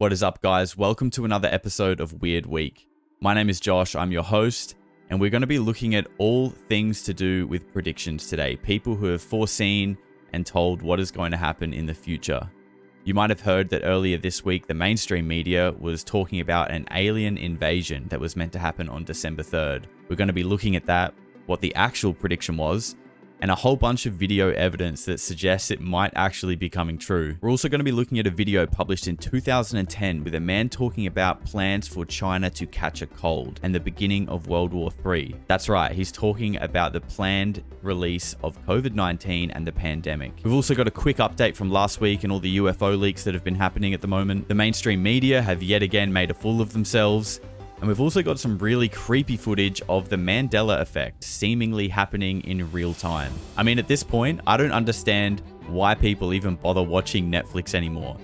What is up, guys? Welcome to another episode of Weird Week. My name is Josh, I'm your host, and we're going to be looking at all things to do with predictions today. People who have foreseen and told what is going to happen in the future. You might have heard that earlier this week, the mainstream media was talking about an alien invasion that was meant to happen on December 3rd. We're going to be looking at that, what the actual prediction was, and a whole bunch of video evidence that suggests it might actually be coming true. We're also going to be looking at a video published in 2010 with a man talking about plans for China to catch a cold and the beginning of World War III. That's right, he's talking about the planned release of COVID-19 and the pandemic. We've also got a quick update from last week and all the UFO leaks that have been happening at the moment. The mainstream media have yet again made a fool of themselves. And we've also got some really creepy footage of the Mandela effect seemingly happening in real time. I mean, at this point, I don't understand why people even bother watching Netflix anymore.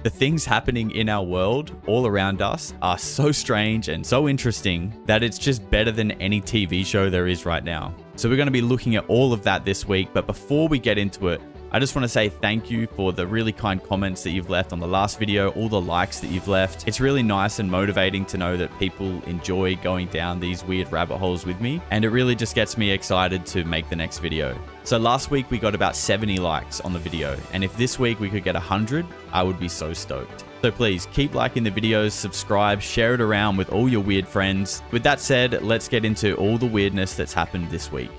The things happening in our world all around us are so strange and so interesting that it's just better than any TV show there is right now. So we're going to be looking at all of that this week. But before we get into it, I just want to say thank you for the really kind comments that you've left on the last video, all the likes that you've left. It's really nice and motivating to know that people enjoy going down these weird rabbit holes with me, and it really just gets me excited to make the next video. So last week we got about 70 likes on the video, and if this week we could get 100, I would be so stoked. So please keep liking the videos, subscribe, share it around with all your weird friends. With that said, let's get into all the weirdness that's happened this week.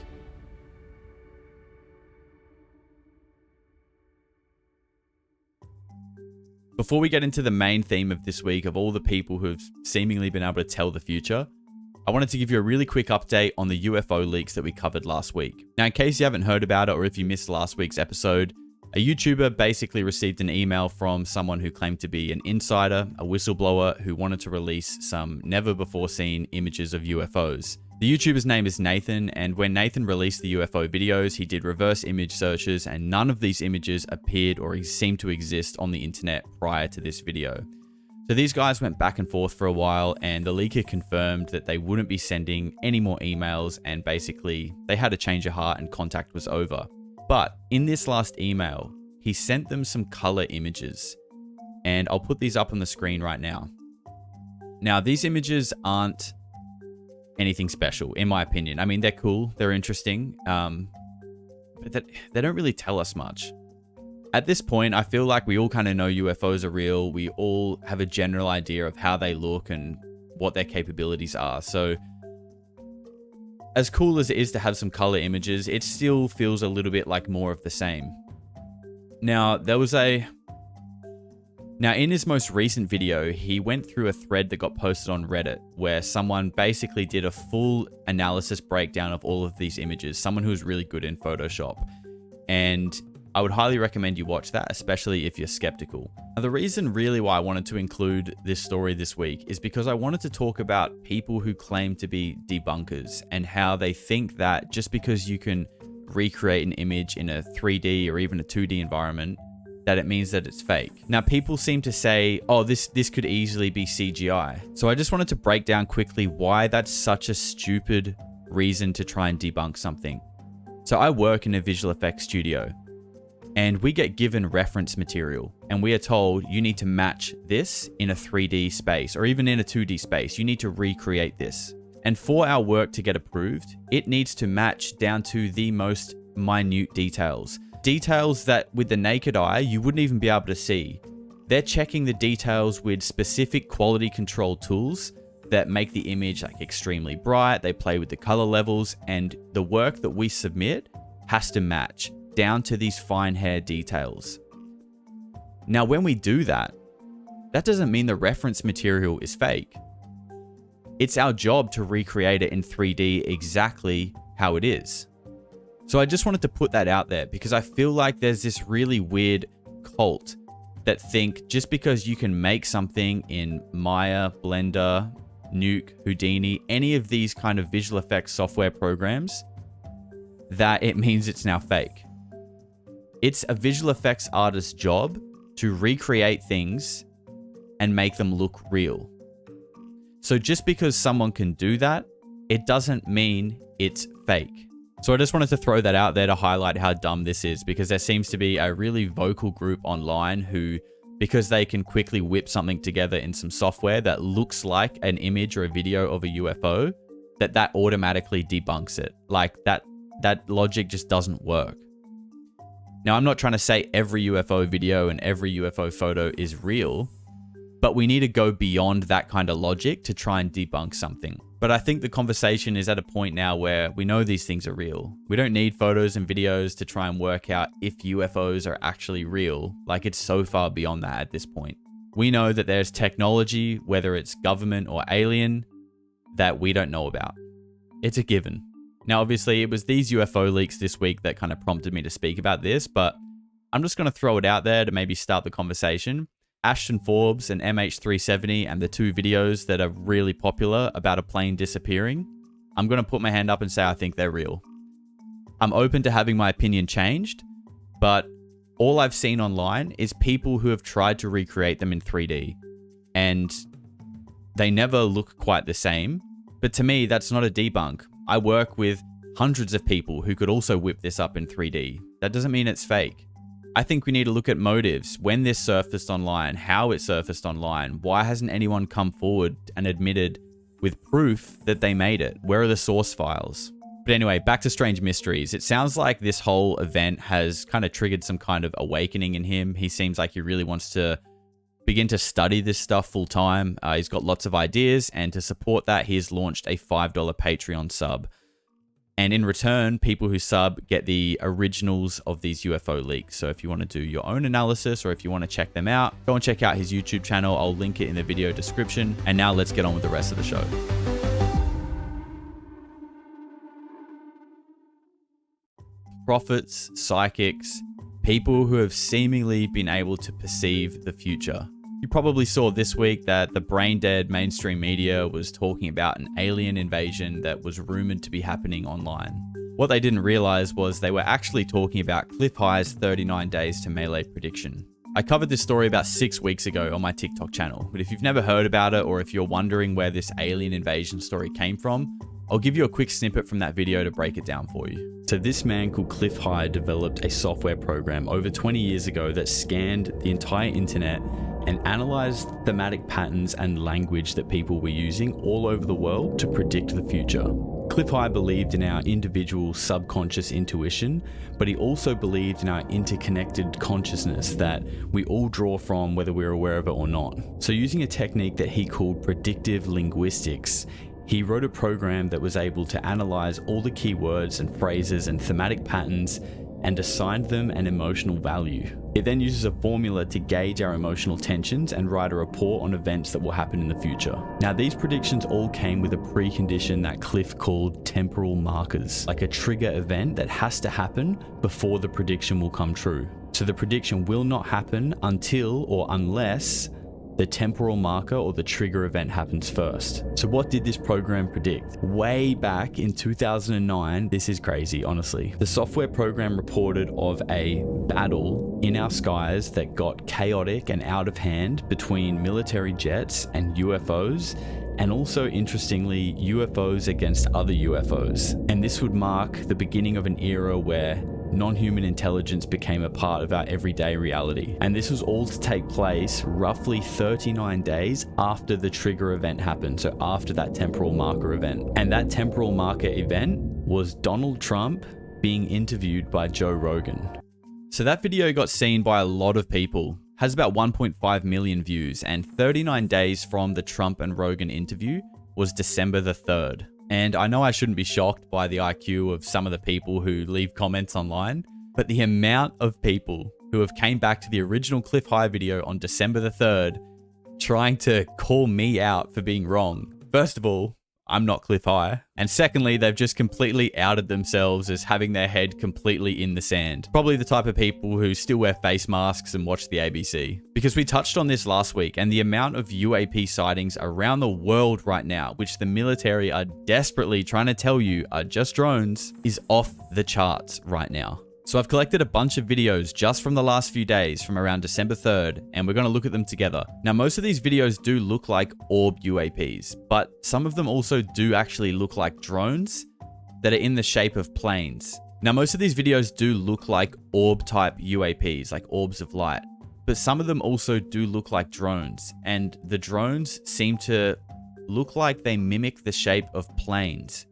Before we get into the main theme of this week of all the people who've seemingly been able to tell the future, I wanted to give you a really quick update on the UFO leaks that we covered last week. Now, in case you haven't heard about it or if you missed last week's episode, a YouTuber basically received an email from someone who claimed to be an insider, a whistleblower who wanted to release some never before seen images of UFOs. The YouTuber's name is Nathan, and when Nathan released the UFO videos, he did reverse image searches and none of these images appeared or seemed to exist on the internet prior to this video. So these guys went back and forth for a while, and the leaker confirmed that they wouldn't be sending any more emails, and basically they had a change of heart and contact was over. But in this last email, he sent them some color images, and I'll put these up on the screen right now. Now, these images aren't anything special, in my opinion. I mean, they're cool, they're interesting, but they don't really tell us much. At this point, I feel like we all kind of know UFOs are real. We all have a general idea of how they look and what their capabilities are. So as cool as it is to have some color images, it still feels a little bit like more of the same. Now, Now, in his most recent video, he went through a thread that got posted on Reddit where someone basically did a full analysis breakdown of all of these images, someone who's really good in Photoshop. And I would highly recommend you watch that, especially if you're skeptical. Now, the reason really why I wanted to include this story this week is because I wanted to talk about people who claim to be debunkers and how they think that just because you can recreate an image in a 3D or even a 2D environment, that it means that it's fake. Now, people seem to say, oh, this could easily be CGI. So I just wanted to break down quickly why that's such a stupid reason to try and debunk something. So I work in a visual effects studio, and we get given reference material, and we are told you need to match this in a 3D space, or even in a 2D space. You need to recreate this. And for our work to get approved, it needs to match down to the most minute details. Details that with the naked eye, you wouldn't even be able to see. They're checking the details with specific quality control tools that make the image like extremely bright. They play with the color levels, and the work that we submit has to match down to these fine hair details. Now, when we do that, that doesn't mean the reference material is fake. It's our job to recreate it in 3D exactly how it is. So I just wanted to put that out there because I feel like there's this really weird cult that think just because you can make something in Maya, Blender, Nuke, Houdini, any of these kind of visual effects software programs, that it means it's now fake. It's a visual effects artist's job to recreate things and make them look real. So just because someone can do that, it doesn't mean it's fake. So I just wanted to throw that out there to highlight how dumb this is, because there seems to be a really vocal group online who because they can quickly whip something together in some software that looks like an image or a video of a UFO, that automatically debunks it. Like that logic just doesn't work. Now, I'm not trying to say every UFO video and every UFO photo is real, but we need to go beyond that kind of logic to try and debunk something. But I think the conversation is at a point now where we know these things are real. We don't need photos and videos to try and work out if UFOs are actually real. Like, it's so far beyond that at this point. We know that there's technology, whether it's government or alien, that we don't know about. It's a given. Now, obviously, it was these UFO leaks this week that kind of prompted me to speak about this, but I'm just going to throw it out there to maybe start the conversation. Ashton Forbes and MH370 and the two videos that are really popular about a plane disappearing, I'm going to put my hand up and say I think they're real. I'm open to having my opinion changed, but all I've seen online is people who have tried to recreate them in 3D, and they never look quite the same. But to me, that's not a debunk. I work with hundreds of people who could also whip this up in 3D. That doesn't mean it's fake. I think we need to look at motives, when this surfaced online, how it surfaced online, why hasn't anyone come forward and admitted with proof that they made it? Where are the source files? But anyway, back to Strange Mysteries. It sounds like this whole event has kind of triggered some kind of awakening in him. He seems like he really wants to begin to study this stuff full time. He's got lots of ideas, and to support that, he's launched a $5 Patreon sub. And in return, people who sub get the originals of these UFO leaks. So if you want to do your own analysis, or if you want to check them out, go and check out his YouTube channel. I'll link it in the video description. And now let's get on with the rest of the show. Prophets, psychics, people who have seemingly been able to perceive the future. You probably saw this week that the brain-dead mainstream media was talking about an alien invasion that was rumored to be happening online. What they didn't realize was they were actually talking about Clif High's 39 days to melee prediction. I covered this story about 6 weeks ago on my TikTok channel, but if you've never heard about it, or if you're wondering where this alien invasion story came from, I'll give you a quick snippet from that video to break it down for you. So this man called Clif High developed a software program over 20 years ago that scanned the entire internet and analyzed thematic patterns and language that people were using all over the world to predict the future. Clif High believed in our individual subconscious intuition, but he also believed in our interconnected consciousness that we all draw from whether we're aware of it or not. So using a technique that he called predictive linguistics, he wrote a program that was able to analyze all the keywords and phrases and thematic patterns and assigned them an emotional value. It then uses a formula to gauge our emotional tensions and write a report on events that will happen in the future. Now, these predictions all came with a precondition that Clif called temporal markers, like a trigger event that has to happen before the prediction will come true. So the prediction will not happen until or unless the temporal marker or the trigger event happens first. So what did this program predict? Way back in 2009, this is crazy, honestly. The software program reported of a battle in our skies that got chaotic and out of hand between military jets and UFOs, and also, interestingly, UFOs against other UFOs. And this would mark the beginning of an era where non-human intelligence became a part of our everyday reality. And this was all to take place roughly 39 days after the trigger event happened, so after that temporal marker event. And that temporal marker event was Donald Trump being interviewed by Joe Rogan. So that video got seen by a lot of people, has about 1.5 million views, and 39 days from the Trump and Rogan interview was December the 3rd. And I know I shouldn't be shocked by the IQ of some of the people who leave comments online, but the amount of people who have came back to the original Clif High video on December the 3rd trying to call me out for being wrong. First of all, I'm not Clif High. And secondly, they've just completely outed themselves as having their head completely in the sand. Probably the type of people who still wear face masks and watch the ABC. Because we touched on this last week, and the amount of UAP sightings around the world right now, which the military are desperately trying to tell you are just drones, is off the charts right now. So I've collected a bunch of videos just from the last few days from around December 3rd, and we're going to look at them together. Now, most of these videos do look like orb UAPs, but some of them also do actually look like drones that are in the shape of planes. Now, most of these videos do look like orb type UAPs, like orbs of light, But some of them also do look like drones, and the drones seem to look like they mimic the shape of planes,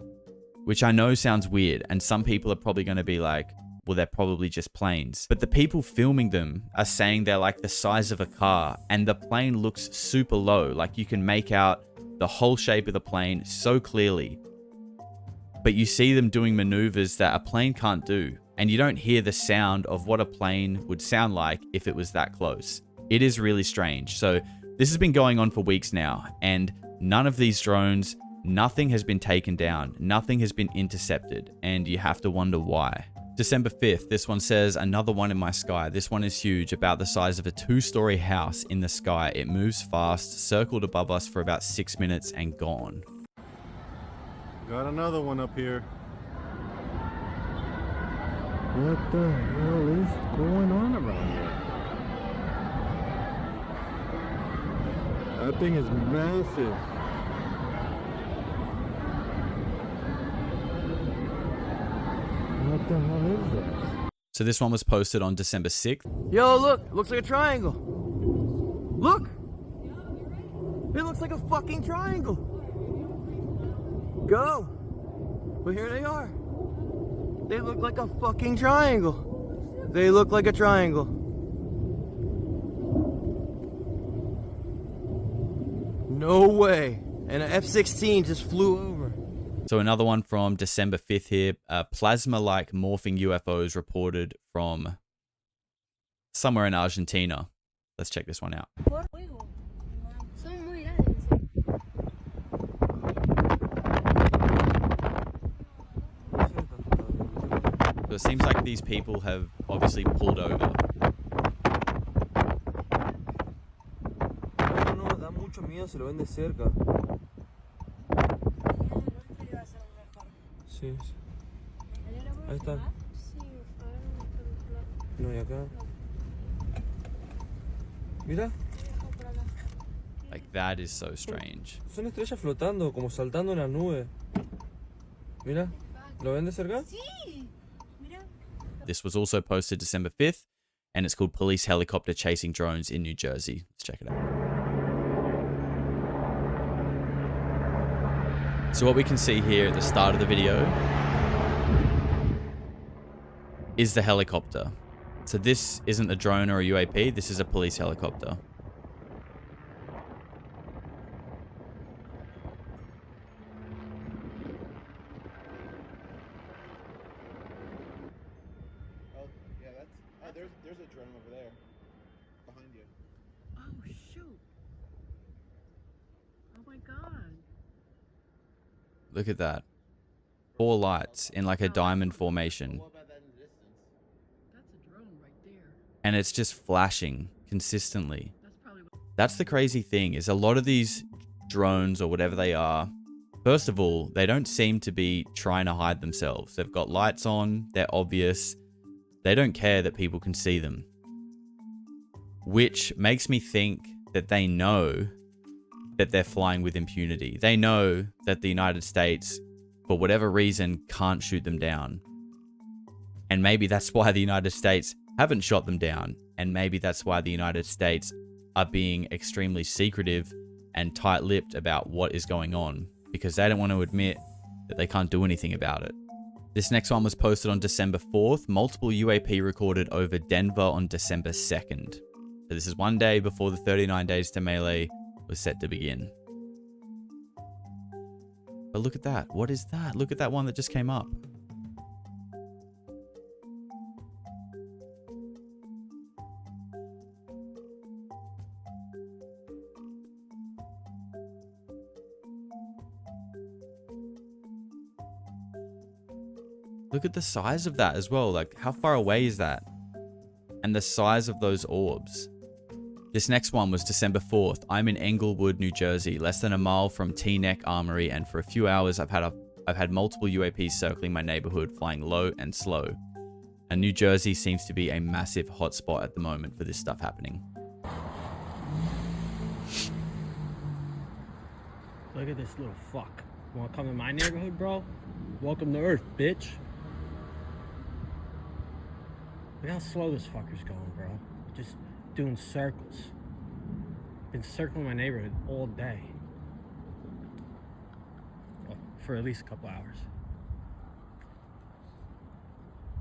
which I know sounds weird, and some people are probably going to be like, well, they're probably just planes. But the people filming them are saying they're like the size of a car, and the plane looks super low. Like you can make out the whole shape of the plane so clearly. But you see them doing maneuvers that a plane can't do, and you don't hear the sound of what a plane would sound like if it was that close. It is really strange. So this has been going on for weeks now, and none of these drones, nothing has been taken down, nothing has been intercepted, and you have to wonder why. December 5th, this one says, another one in my sky. This one is huge, about the size of a 2-story house in the sky. It moves fast, circled above us for about 6 minutes and gone. Got another one up here. What the hell is going on around here? That thing is massive. What the hell is this? So this one was posted on December 6th. Yo, look, it looks like a triangle. Look! It looks like a fucking triangle. Go! But here they are. They look like a fucking triangle. They look like a triangle. No way. And an F-16 just flew over. So another one from December 5th here. Plasma-like morphing UFOs reported from somewhere in Argentina. Let's check this one out. So it seems like these people have obviously pulled over. No, da mucho miedo, se lo ven de cerca. Sí. Ahí está. No, y acá. Mira. Like, that is so strange. Son estrellas flotando, como saltando en la nube. Mira. ¿Lo ven de cerca? Sí. Mira. This was also posted December 5th, and it's called Police Helicopter Chasing Drones in New Jersey. Let's check it out. So what we can see here at the start of the video is the helicopter. So this isn't a drone or a UAP, this is a police helicopter. Oh, yeah, there's a drone over there. Behind you. Oh shoot. Oh my god. Look at that. 4 lights in like a diamond formation. What about that in the distance? That's a drone right there. And it's just flashing consistently. That's probably what That's the crazy thing, is a lot of these drones or whatever they are, first of all, they don't seem to be trying to hide themselves. They've got lights on, they're obvious. They don't care that people can see them. Which makes me think that they know that they're flying with impunity. They know that the United States, for whatever reason, can't shoot them down. And maybe that's why the United States haven't shot them down. And maybe that's why the United States are being extremely secretive and tight-lipped about what is going on, because they don't want to admit that they can't do anything about it. This next one was posted on December 4th. Multiple UAP recorded over Denver on December 2nd. So this is one day before the 39 days to melee was set to begin. But look at that. What is that? Look at that one that just came up. Look at the size of that as well. Like, how far away is that? And the size of those orbs. This next one was December 4th. I'm in Englewood, New Jersey, less than a mile from T-Neck Armory, and for a few hours I've had multiple UAPs circling my neighborhood, flying low and slow. And New Jersey seems to be a massive hotspot at the moment for this stuff happening. Look at this little fuck. Wanna come to my neighborhood, bro? Welcome to Earth, bitch. Look how slow this fucker's going, bro. Just doing circles. Been circling my neighborhood all day. Well, for at least a couple hours.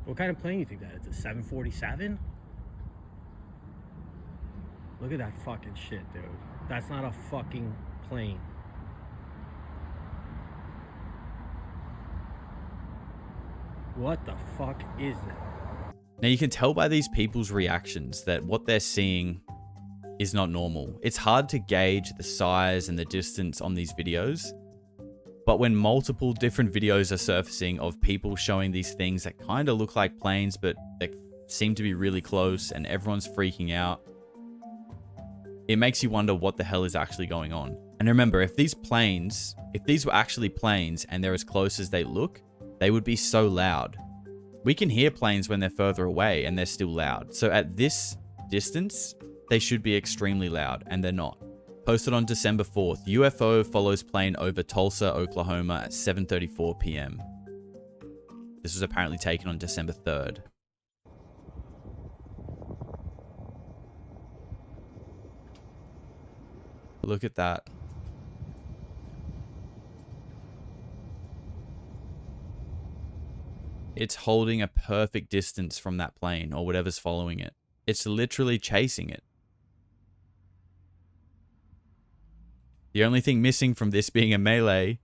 What kind of plane do you think that is? A 747? Look at that fucking shit, dude. That's not a fucking plane. What the fuck is that? Now you can tell by these people's reactions that what they're seeing is not normal. It's hard to gauge the size and the distance on these videos, but when multiple different videos are surfacing of people showing these things that kind of look like planes, but they seem to be really close and everyone's freaking out, it makes you wonder what the hell is actually going on. And remember, if these were actually planes and they're as close as they look, they would be so loud. We can hear planes when they're further away and they're still loud. So at this distance, they should be extremely loud, and they're not. Posted on December 4th, UFO follows plane over Tulsa, Oklahoma at 7:34 p.m. This was apparently taken on December 3rd. Look at that. It's holding a perfect distance from that plane or whatever's following it. It's literally chasing it. The only thing missing from this being a melee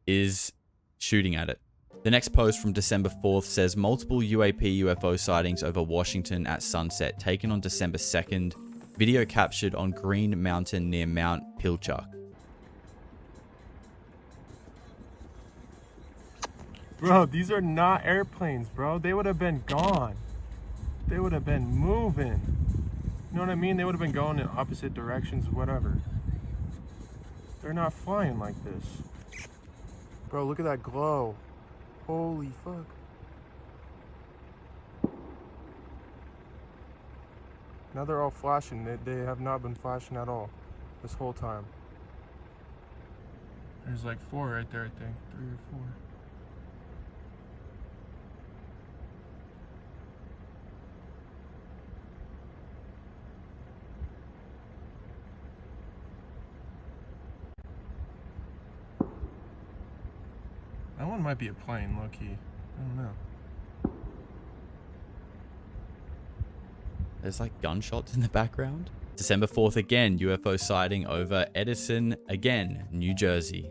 is shooting at it. The next post from December 4th says multiple UFO sightings over Washington at sunset taken on December 2nd. Video captured on Green Mountain near Mount Pilchuck. Bro, these are not airplanes, bro. They would have been gone. They would have been moving. You know what I mean? They would have been going in opposite directions, whatever. They're not flying like this. Bro, look at that glow. Holy fuck. Now they're all flashing. They have not been flashing at all this whole time. There's like 4 right there, I think. 3 or 4. That one might be a plane, low-key. I don't know. There's like gunshots in the background. December 4th again, UFO sighting over Edison again, New Jersey.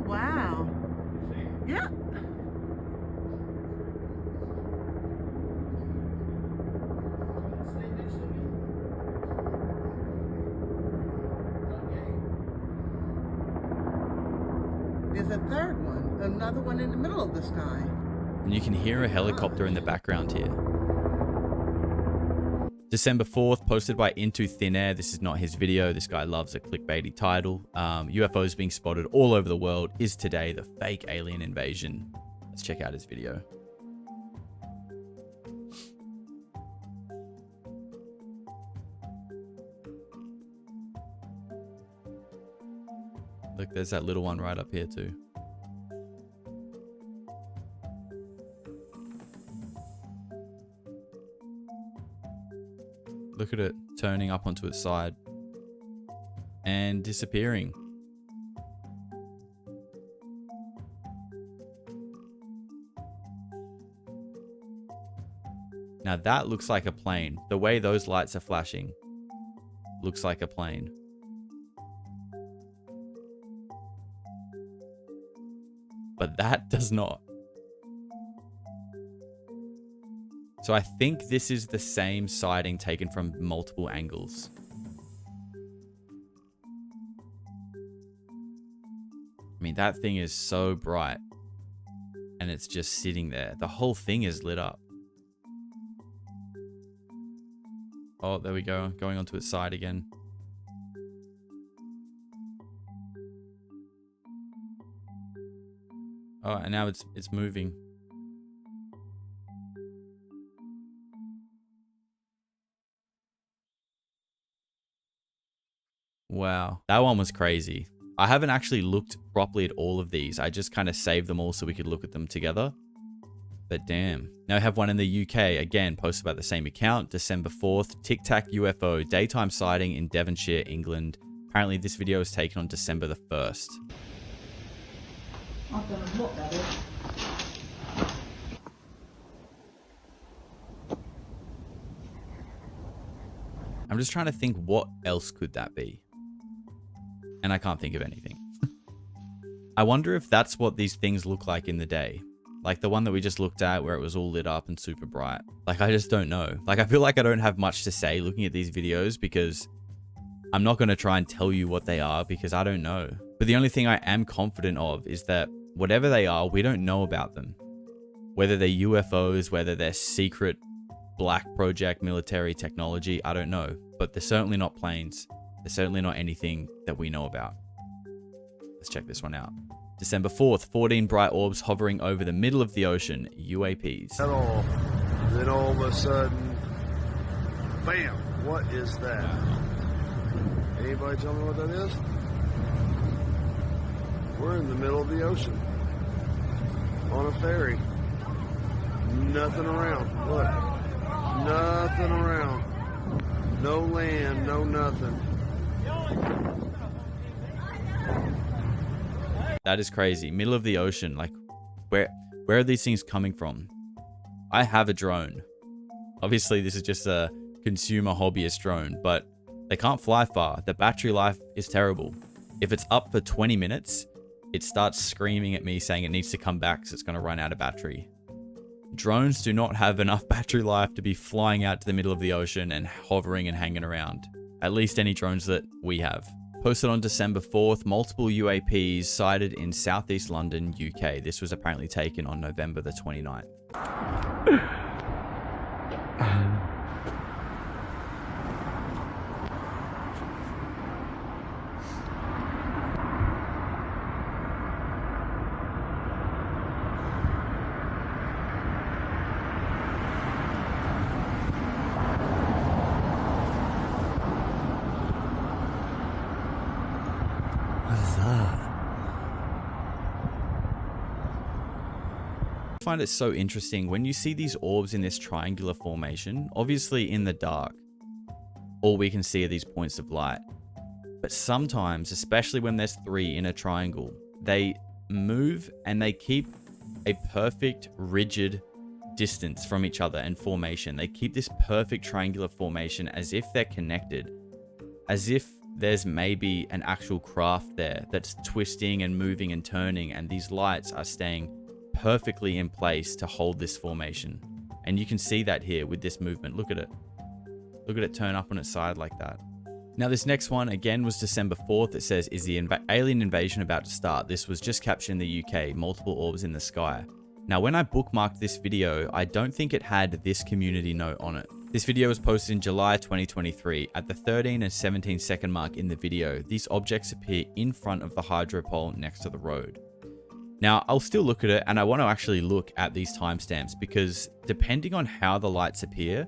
Wow. Yeah. There's a third one, another one in the middle of the sky. And you can hear a helicopter in the background here. December 4th, posted by Into Thin Air. This is not his video. This guy loves a clickbaity title. UFOs being spotted all over the world. Is today the fake alien invasion? Let's check out his video. Look, there's that little one right up here too. Look at it turning up onto its side and disappearing. Now that looks like a plane. The way those lights are flashing looks like a plane. But that does not. So I think this is the same sighting taken from multiple angles. I mean, that thing is so bright and it's just sitting there. The whole thing is lit up. Oh, there we go. Going onto its side again. Oh, and now it's moving. Wow, that one was crazy. I haven't actually looked properly at all of these. I just kind of saved them all so we could look at them together. But damn. Now I have one in the UK, again, posted by the same account, December 4th, Tic Tac UFO, daytime sighting in Devonshire, England. Apparently this video was taken on December the 1st. I don't know what that is. I'm just trying to think what else could that be? And I can't think of anything. I wonder if that's what these things look like in the day. Like the one that we just looked at where it was all lit up and super bright. Like, I just don't know. Like, I feel like I don't have much to say looking at these videos because I'm not going to try and tell you what they are because I don't know. But the only thing I am confident of is that whatever they are, we don't know about them. Whether they're UFOs, whether they're secret black project military technology, I don't know. But they're certainly not planes. They're certainly not anything that we know about. Let's check this one out. December 4th, 14 bright orbs hovering over the middle of the ocean, UAPs. At all. Then all of a sudden, bam, what is that? Anybody tell me what that is? We're in the middle of the ocean. On a ferry. Nothing around. Look. Nothing around. No land, no nothing. That is crazy. Middle of the ocean. Like, where are these things coming from? I have a drone. Obviously, this is just a consumer hobbyist drone, but they can't fly far. The battery life is terrible. If it's up for 20 minutes, it starts screaming at me saying it needs to come back because it's going to run out of battery. Drones do not have enough battery life to be flying out to the middle of the ocean and hovering and hanging around. At least any drones that we have. Posted on December 4th, multiple UAPs sighted in southeast London, UK. This was apparently taken on November the 29th. I find it so interesting when you see these orbs in this triangular formation. Obviously in the dark, all we can see are these points of light. But sometimes, especially when there's three in a triangle, they move and they keep a perfect rigid distance from each other and formation. They keep this perfect triangular formation as if they're connected, as if there's maybe an actual craft there that's twisting and moving and turning, and these lights are staying perfectly in place to hold this formation. And you can see that here with this movement. Look at it. Look at it turn up on its side like that. Now this next one again was December 4th. It says, is the alien invasion about to start? This was just captured in the UK, multiple orbs in the sky. Now when I bookmarked this video, I don't think it had this community note on it. This video was posted in July 2023. At the 13 and 17 second mark in the video, these objects appear in front of the hydro pole next to the road. Now, I'll still look at it, and I want to actually look at these timestamps because depending on how the lights appear,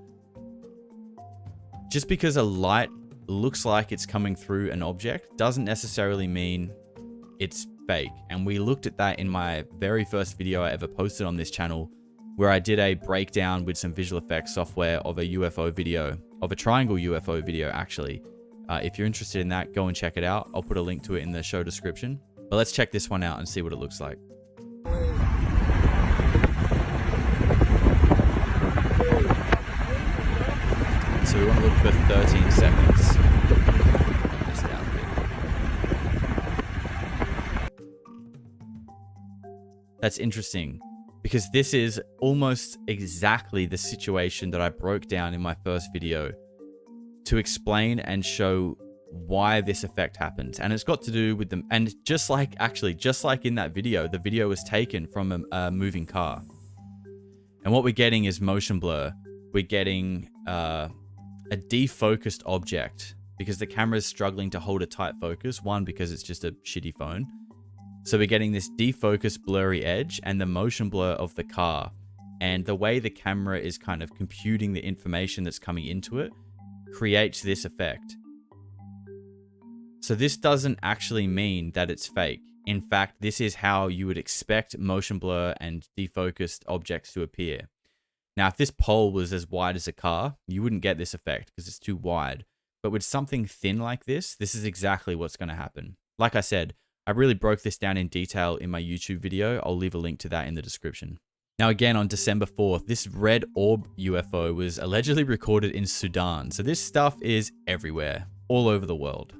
just because a light looks like it's coming through an object doesn't necessarily mean it's fake. And we looked at that in my very first video I ever posted on this channel, where I did a breakdown with some visual effects software of a UFO video, of a triangle UFO video actually. If you're interested in that, go and check it out. I'll put a link to it in the show description. But let's check this one out and see what it looks like. So we want to look for 13 seconds. This down a bit. That's interesting because this is almost exactly the situation that I broke down in my first video to explain and show why this effect happens. And it's got to do with them. And just like in that video, the video was taken from a moving car. And what we're getting is motion blur. We're getting a defocused object because the camera is struggling to hold a tight focus. One, because it's just a shitty phone. So we're getting this defocused blurry edge and the motion blur of the car. And the way the camera is kind of computing the information that's coming into it creates this effect. So this doesn't actually mean that it's fake. In fact, this is how you would expect motion blur and defocused objects to appear. Now, if this pole was as wide as a car, you wouldn't get this effect because it's too wide. But with something thin like this is exactly what's going to happen. Like I said, I really broke this down in detail in my YouTube video. I'll leave a link to that in the description. Now again, on December 4th, this red orb UFO was allegedly recorded in Sudan. So this stuff is everywhere, all over the world.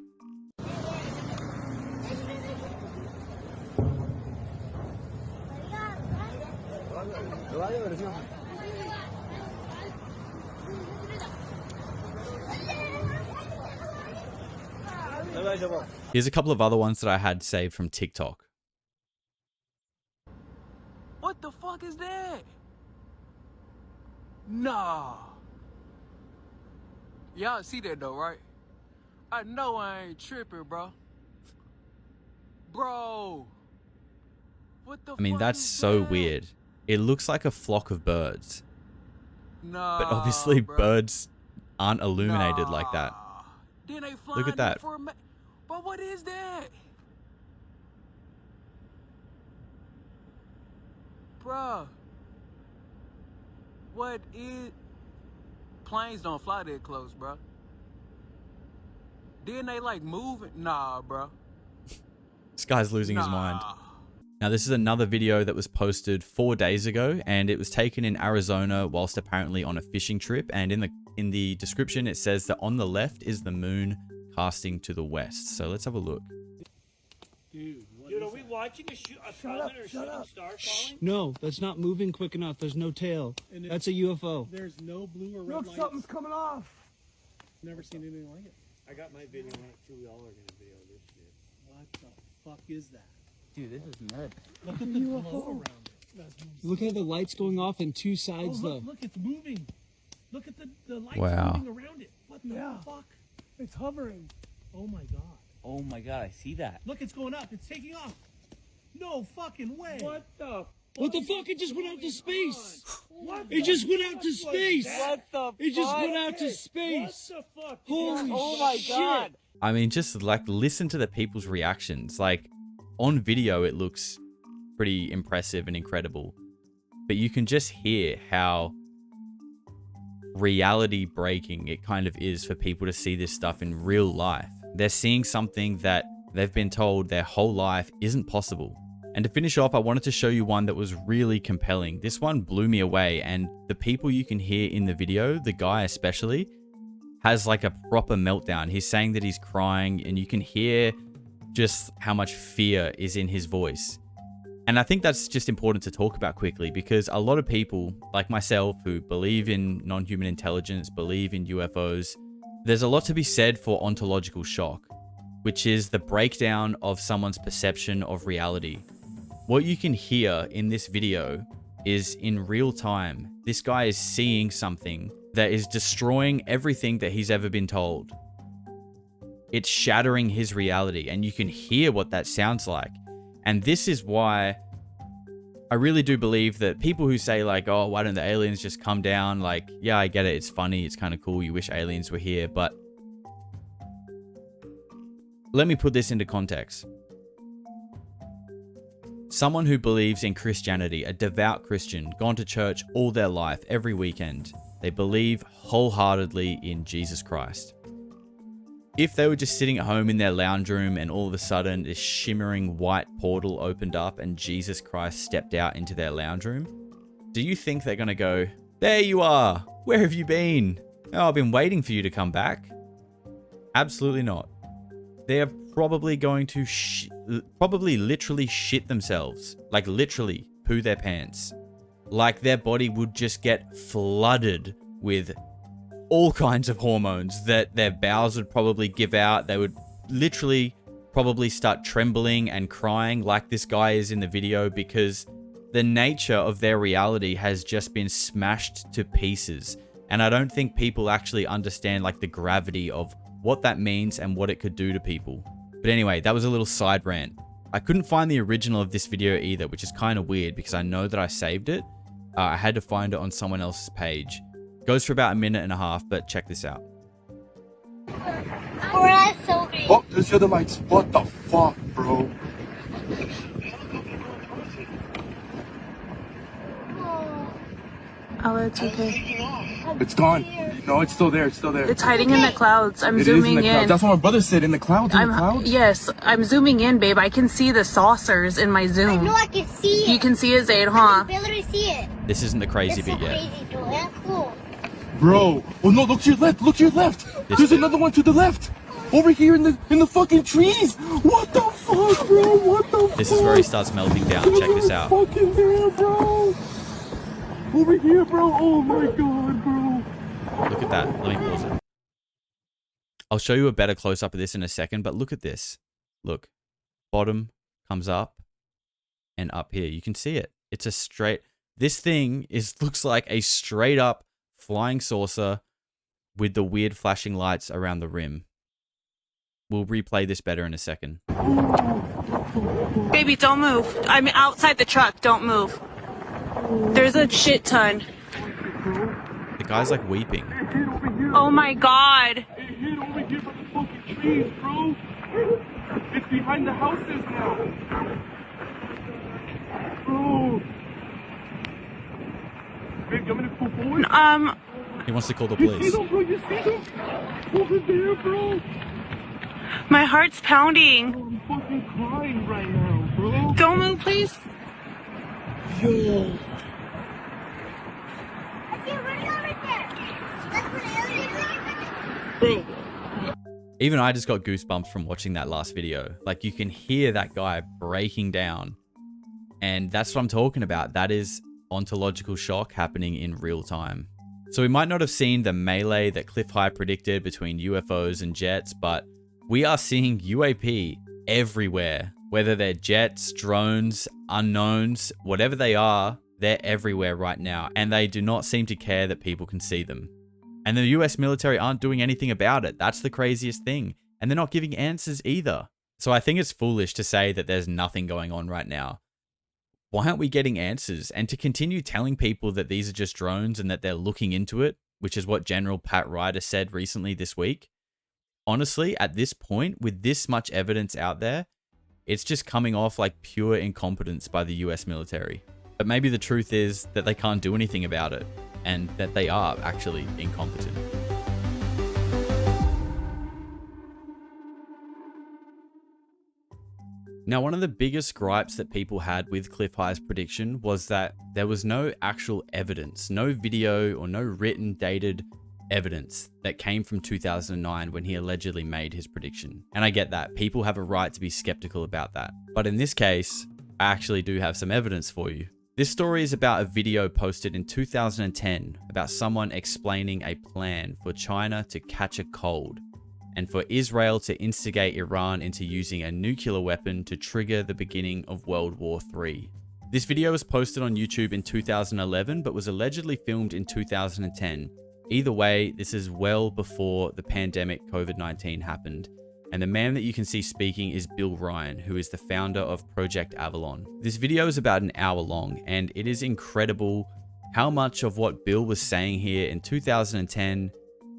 Here's a couple of other ones that I had saved from TikTok. What the fuck is that? Nah. Y'all see that though, right? I know I ain't tripping, bro. Bro. What the fuck? I mean, that's so weird. It looks like a flock of birds. Nah. But obviously bro. birds aren't illuminated like that. Then they Look at that. But what is that? Bruh. What is... Planes don't fly that close, bruh. Then they like moving? Nah, bruh. This guy's losing his mind. Now, this is another video that was posted 4 days ago, and it was taken in Arizona whilst apparently on a fishing trip. And in the description, it says that on the left is the moon casting to the west. So let's have a look. Dude, are we watching a comet or shooting star falling? No, that's not moving quick enough. There's no tail. That's a UFO. There's no blue or red Look, lights. something's coming off. Never seen anything like it. I got my video on it too. We all are gonna video this shit. What the fuck is that? Dude, this is nuts. Look at the UFO around it. Look at the lights going off in two sides, look, it's moving. Look at the lights Wow. moving around it. What the fuck? It's hovering. Oh my god. Oh my god, I see that. Look, it's going up. It's taking off. No fucking way. What the? What the fuck? It just went out to space. What? It just went out to space. What the It just fuck? went out to space. What the fuck? Holy Oh my shit. god. I mean, just like listen to the people's reactions. Like on video, it looks pretty impressive and incredible, but you can just hear how reality breaking it kind of is for people to see this stuff in real life. They're seeing something that they've been told their whole life isn't possible. And to finish off, I wanted to show you one that was really compelling. This one blew me away, and the people you can hear in the video, the guy especially, has like a proper meltdown. He's saying that he's crying, and you can hear just how much fear is in his voice. And I think that's just important to talk about quickly, because a lot of people, like myself, who believe in non-human intelligence, believe in UFOs, there's a lot to be said for ontological shock, which is the breakdown of someone's perception of reality. What you can hear in this video is in real time, this guy is seeing something that is destroying everything that he's ever been told. It's shattering his reality, and you can hear what that sounds like. And this is why I really do believe that people who say like, oh, why don't the aliens just come down? Like, yeah, I get it. It's funny. It's kind of cool. You wish aliens were here. But let me put this into context. Someone who believes in Christianity, a devout Christian, gone to church all their life, every weekend, they believe wholeheartedly in Jesus Christ. If they were just sitting at home in their lounge room and all of a sudden this shimmering white portal opened up and Jesus Christ stepped out into their lounge room, do you think they're going to go, there you are, where have you been? Oh, I've been waiting for you to come back. Absolutely not. They're probably going to probably literally shit themselves, like literally poo their pants. Like their body would just get flooded with all kinds of hormones that their bowels would probably give out. They would literally probably start trembling and crying like this guy is in the video, because the nature of their reality has just been smashed to pieces. And I don't think people actually understand like the gravity of what that means and what it could do to people. But anyway, that was a little side rant. I couldn't find the original of this video either, which is kind of weird because I know that I saved it. I had to find it on someone else's page. It goes for about a minute and a half, but check this out. Oh, there's the other lights. What the fuck, bro? Oh, it's okay. It's gone. No, it's still there. It's still there. It's hiding in the clouds. I'm It is zooming in the clouds. in. That's what my brother said. In the clouds. In the clouds. Yes, I'm zooming in, babe. I can see the saucers in my zoom. I know I can see it. You can see it, Zaid, huh? I can barely see it. This isn't the crazy It's bit so yet. crazy, dude. That's cool. Bro. Oh no! Look to your left. Look to your left. There's another one to the left. Over here in the fucking trees. What the fuck, bro? What the fuck? This is where he starts melting down. Check this out. Fucking there, bro. Over here, bro. Oh my god, bro. Look at that. Let me pause it. I'll show you a better close-up of this in a second, but look at this. Look. Bottom comes up and up here. You can see it. It's a straight... This thing looks like a straight-up flying saucer with the weird flashing lights around the rim. We'll replay this better in a second. Baby, don't move. I'm outside the truck. Don't move. There's a shit ton. The guy's like weeping. Oh my god. It hit over here by the fucking trees, bro. It's behind the houses now. Bro. Babe, you want me to pull forward? He wants to call the You police. see them, bro? You see them? Over there, bro. My heart's pounding. I'm fucking crying right now, bro. Don't move, please. Yo. I see a radio right there. That's what aliens are. Even I just got goosebumps from watching that last video. Like, you can hear that guy breaking down. And that's what I'm talking about. That is ontological shock happening in real time. So we might not have seen the melee that Clif predicted between UFOs and jets, but we are seeing UAP everywhere. Whether they're jets, drones, unknowns, whatever they are, they're everywhere right now. And they do not seem to care that people can see them. And the US military aren't doing anything about it. That's the craziest thing. And they're not giving answers either. So I think it's foolish to say that there's nothing going on right now. Why aren't we getting answers? And to continue telling people that these are just drones and that they're looking into it, which is what General Pat Ryder said recently this week. Honestly, at this point, with this much evidence out there, it's just coming off like pure incompetence by the US military. But maybe the truth is that they can't do anything about it, and that they are actually incompetent. Now, one of the biggest gripes that people had with Clif High's prediction was that there was no actual evidence, no video or no written dated evidence that came from 2009 when he allegedly made his prediction. And I get that. People have a right to be skeptical about that. But in this case, I actually do have some evidence for you. This story is about a video posted in 2010 about someone explaining a plan for China to catch a cold and for Israel to instigate Iran into using a nuclear weapon to trigger the beginning of World War III. This video was posted on YouTube in 2011 but was allegedly filmed in 2010. Either way, this is well before the pandemic COVID-19 happened. And the man that you can see speaking is Bill Ryan, who is the founder of Project Avalon. This video is about an hour long, and it is incredible how much of what Bill was saying here in 2010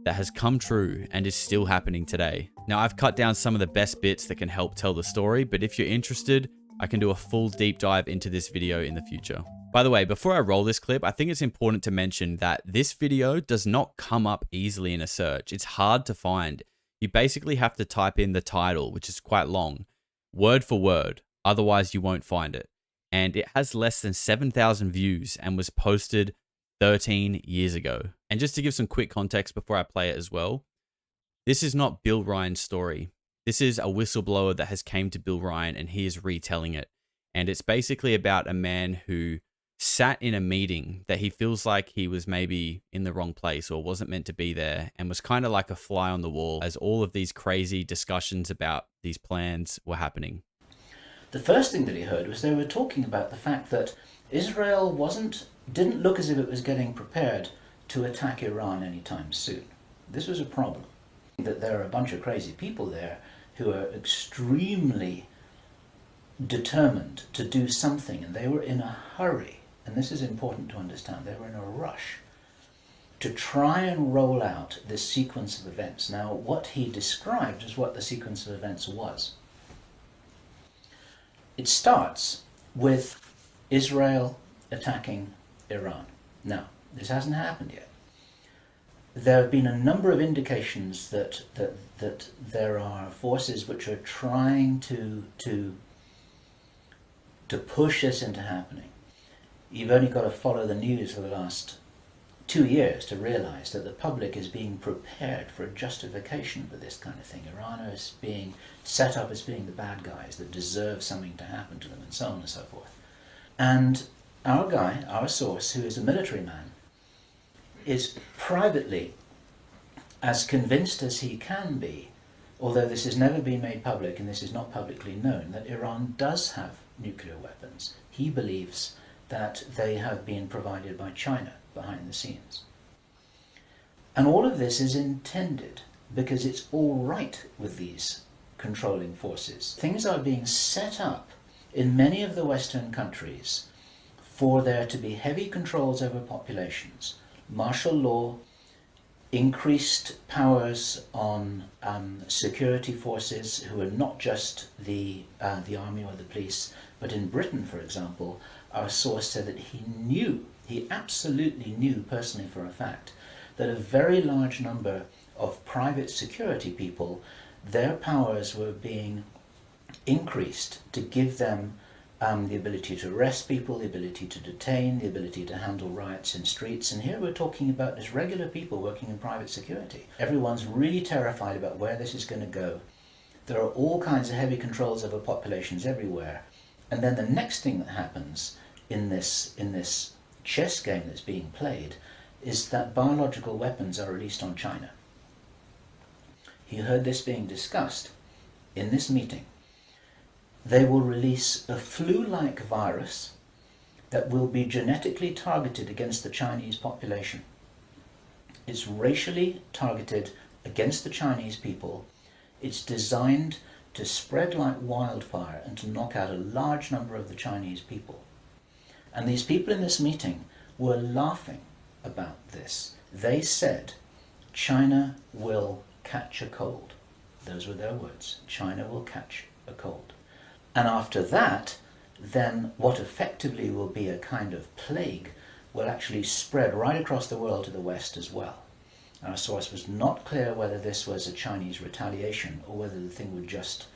that has come true and is still happening today. Now, I've cut down some of the best bits that can help tell the story, but if you're interested, I can do a full deep dive into this video in the future. By the way, before I roll this clip, I think it's important to mention that this video does not come up easily in a search. It's hard to find. You basically have to type in the title, which is quite long, word for word, otherwise you won't find it. And it has less than 7,000 views and was posted 13 years ago. And just to give some quick context before I play it as well, this is not Bill Ryan's story. This is a whistleblower that has came to Bill Ryan and he is retelling it. And it's basically about a man who sat in a meeting that he feels like he was maybe in the wrong place or wasn't meant to be there and was kind of like a fly on the wall as all of these crazy discussions about these plans were happening. The first thing that he heard was they were talking about the fact that Israel didn't look as if it was getting prepared to attack Iran anytime soon. This was a problem. That there are a bunch of crazy people there who are extremely determined to do something, and they were in a hurry, and this is important to understand, they were in a rush to try and roll out this sequence of events. Now, what he described is what the sequence of events was. It starts with Israel attacking Iran. Now, this hasn't happened yet. There have been a number of indications that there are forces which are trying to push this into happening. You've only got to follow the news for the last 2 years to realize that the public is being prepared for a justification for this kind of thing. Iran is being set up as being the bad guys that deserve something to happen to them, and so on and so forth. And our guy, our source, who is a military man, is privately as convinced as he can be, although this has never been made public and this is not publicly known, that Iran does have nuclear weapons. He believes that they have been provided by China behind the scenes. And all of this is intended because it's all right with these controlling forces. Things are being set up in many of the Western countries for there to be heavy controls over populations, martial law, increased powers on security forces who are not just the army or the police, but in Britain, for example, our source said that he absolutely knew personally for a fact, that a very large number of private security people, their powers were being increased to give them the ability to arrest people, the ability to detain, the ability to handle riots in streets. And here we're talking about just regular people working in private security. Everyone's really terrified about where this is going to go. There are all kinds of heavy controls over populations everywhere. And then the next thing that happens in this chess game that's being played is that biological weapons are released on China. He heard this being discussed in this meeting. They will release a flu-like virus that will be genetically targeted against the Chinese population. It's racially targeted against the Chinese people. It's designed to spread like wildfire and to knock out a large number of the Chinese people. And these people in this meeting were laughing about this. They said, China will catch a cold. Those were their words. China will catch a cold. And after that, then what effectively will be a kind of plague will actually spread right across the world to the West as well. Our source was not clear whether this was a Chinese retaliation or whether the thing would just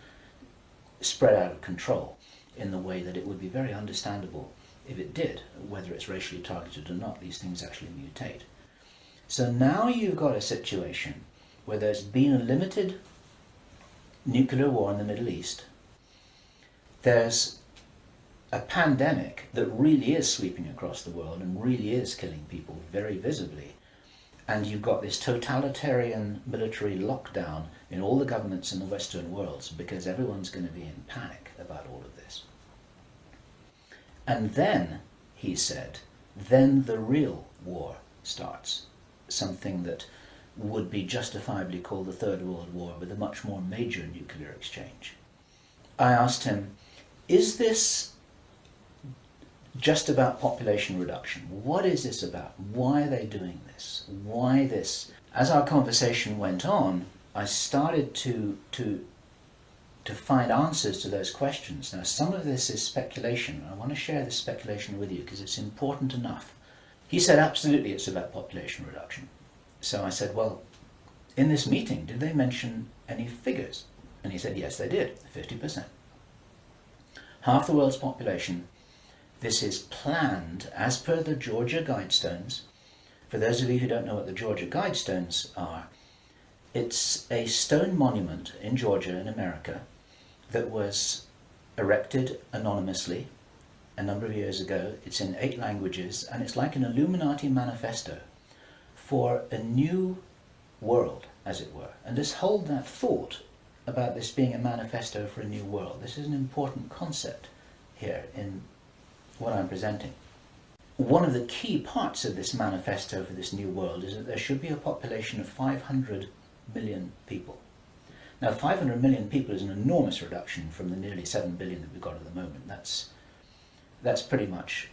spread out of control in the way that it would be very understandable if it did, whether it's racially targeted or not. These things actually mutate. So now you've got a situation where there's been a limited nuclear war in the Middle East. There's a pandemic that really is sweeping across the world and really is killing people very visibly. And you've got this totalitarian military lockdown in all the governments in the Western world because everyone's going to be in panic about all of this. And then, he said, then the real war starts. Something that would be justifiably called the Third World War with a much more major nuclear exchange. I asked him, is this just about population reduction? What is this about? Why are they doing this? Why this? As our conversation went on, I started to find answers to those questions. Now, some of this is speculation. I want to share this speculation with you because it's important enough. He said, absolutely, it's about population reduction. So I said, well, in this meeting, did they mention any figures? And he said, yes, they did, 50%. Half the world's population. This is planned as per the Georgia Guidestones. For those of you who don't know what the Georgia Guidestones are, it's a stone monument in Georgia in America that was erected anonymously a number of years ago. It's in 8 languages and it's like an Illuminati manifesto for a new world, as it were. And just hold that thought about this being a manifesto for a new world. This is an important concept here in what I'm presenting. One of the key parts of this manifesto for this new world is that there should be a population of 500 million people. Now, 500 million people is an enormous reduction from the nearly 7 billion that we've got at the moment. That's pretty much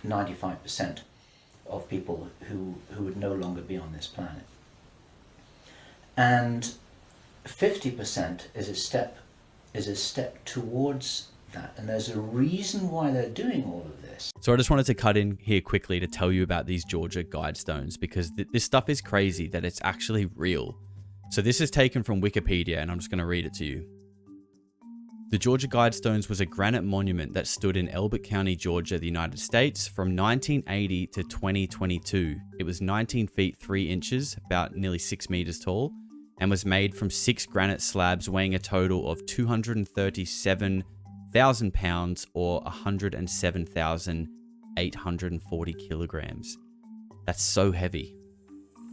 95% of people who would no longer be on this planet. And 50% is a step towards that. And there's a reason why they're doing all of this. So I just wanted to cut in here quickly to tell you about these Georgia Guidestones, because this stuff is crazy that it's actually real. So this is taken from Wikipedia, and I'm just going to read it to you. The Georgia Guidestones was a granite monument that stood in Elbert County, Georgia, the United States from 1980 to 2022. It was 19 feet 3 inches, about nearly 6 meters tall, and was made from 6 granite slabs weighing a total of 237,000 pounds or 107,840 kilograms. That's so heavy.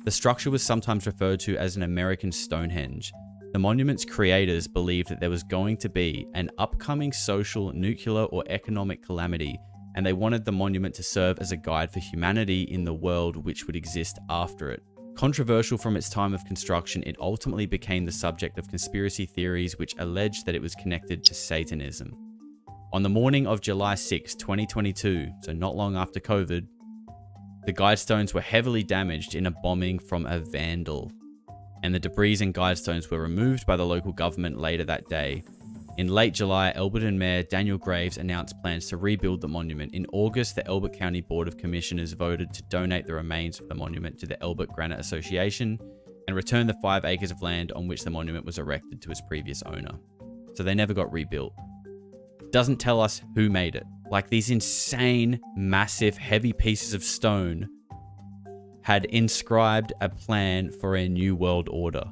The structure was sometimes referred to as an American Stonehenge. The monument's creators believed that there was going to be an upcoming social, nuclear, or economic calamity, and they wanted the monument to serve as a guide for humanity in the world which would exist after it. Controversial from its time of construction, it ultimately became the subject of conspiracy theories which alleged that it was connected to Satanism. On the morning of July 6, 2022, so not long after COVID, the Guidestones were heavily damaged in a bombing from a vandal, and the debris and Guidestones were removed by the local government later that day. In late July, Elberton Mayor Daniel Graves announced plans to rebuild the monument. In August, the Elbert County Board of Commissioners voted to donate the remains of the monument to the Elbert Granite Association and return the 5 acres of land on which the monument was erected to its previous owner. So they never got rebuilt. Doesn't tell us who made it. Like, these insane, massive, heavy pieces of stone had inscribed a plan for a new world order.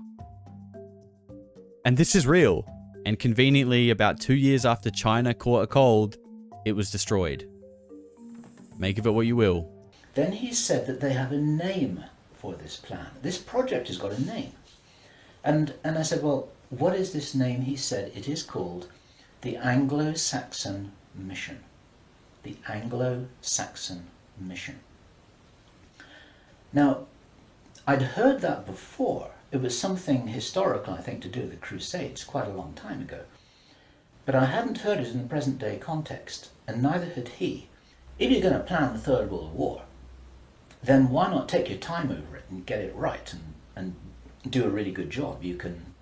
And this is real. And conveniently, about 2 years after China caught a cold, it was destroyed. Make of it what you will. Then he said that they have a name for this plan. This project has got a name. And I said, well, what is this name? He said it is called the Anglo-Saxon Mission. The Anglo-Saxon Mission. Now, I'd heard that before. It was something historical, I think, to do with the Crusades quite a long time ago. But I hadn't heard it in the present day context, and neither had he. If you're going to plan the Third World War, then why not take your time over it and get it right and do a really good job? You can,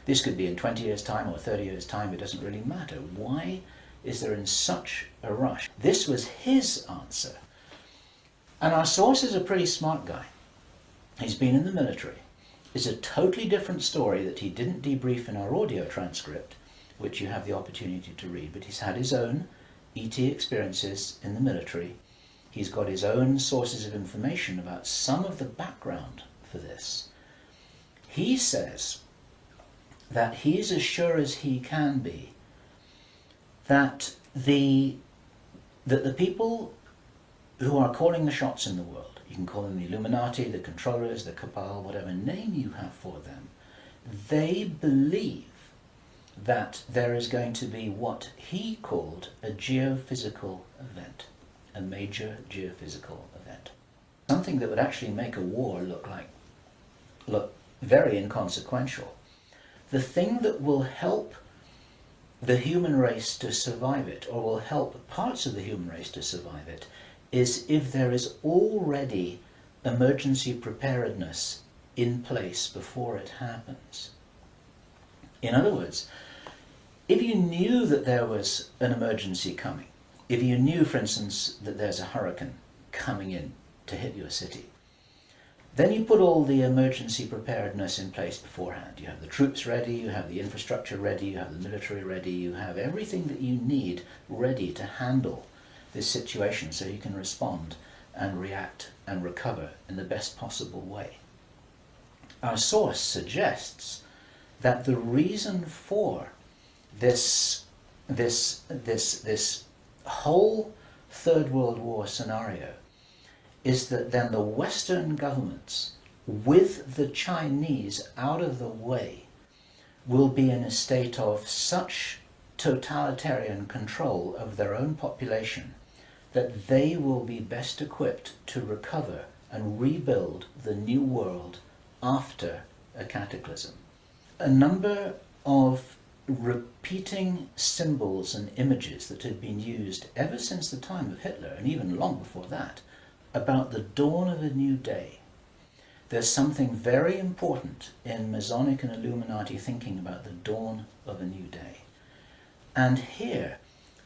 this could be in 20 years' time or 30 years' time, it doesn't really matter. Why is there in such a rush? This was his answer. And our source is a pretty smart guy. He's been in the military. It's a totally different story that he didn't debrief in our audio transcript, which you have the opportunity to read, but he's had his own ET experiences in the military. He's got his own sources of information about some of the background for this. He says that he's as sure as he can be that the people who are calling the shots in the world, you can call them the Illuminati, the controllers, the cabal, whatever name you have for them, they believe that there is going to be what he called a geophysical event, a major geophysical event. Something that would actually make a war look very inconsequential. The thing that will help the human race to survive it, or will help parts of the human race to survive it, is if there is already emergency preparedness in place before it happens. In other words, if you knew that there was an emergency coming, if you knew, for instance, that there's a hurricane coming in to hit your city, then you put all the emergency preparedness in place beforehand. You have the troops ready, you have the infrastructure ready, you have the military ready, you have everything that you need ready to handle this situation so you can respond and react and recover in the best possible way. Our source suggests that the reason for this whole Third World War scenario is that then the Western governments, with the Chinese out of the way, will be in a state of such totalitarian control of their own population that they will be best equipped to recover and rebuild the new world after a cataclysm. a number of repeating symbols and images that had been used ever since the time of Hitler, and even long before that, about the dawn of a new day. There's something very important in Masonic and Illuminati thinking about the dawn of a new day. And here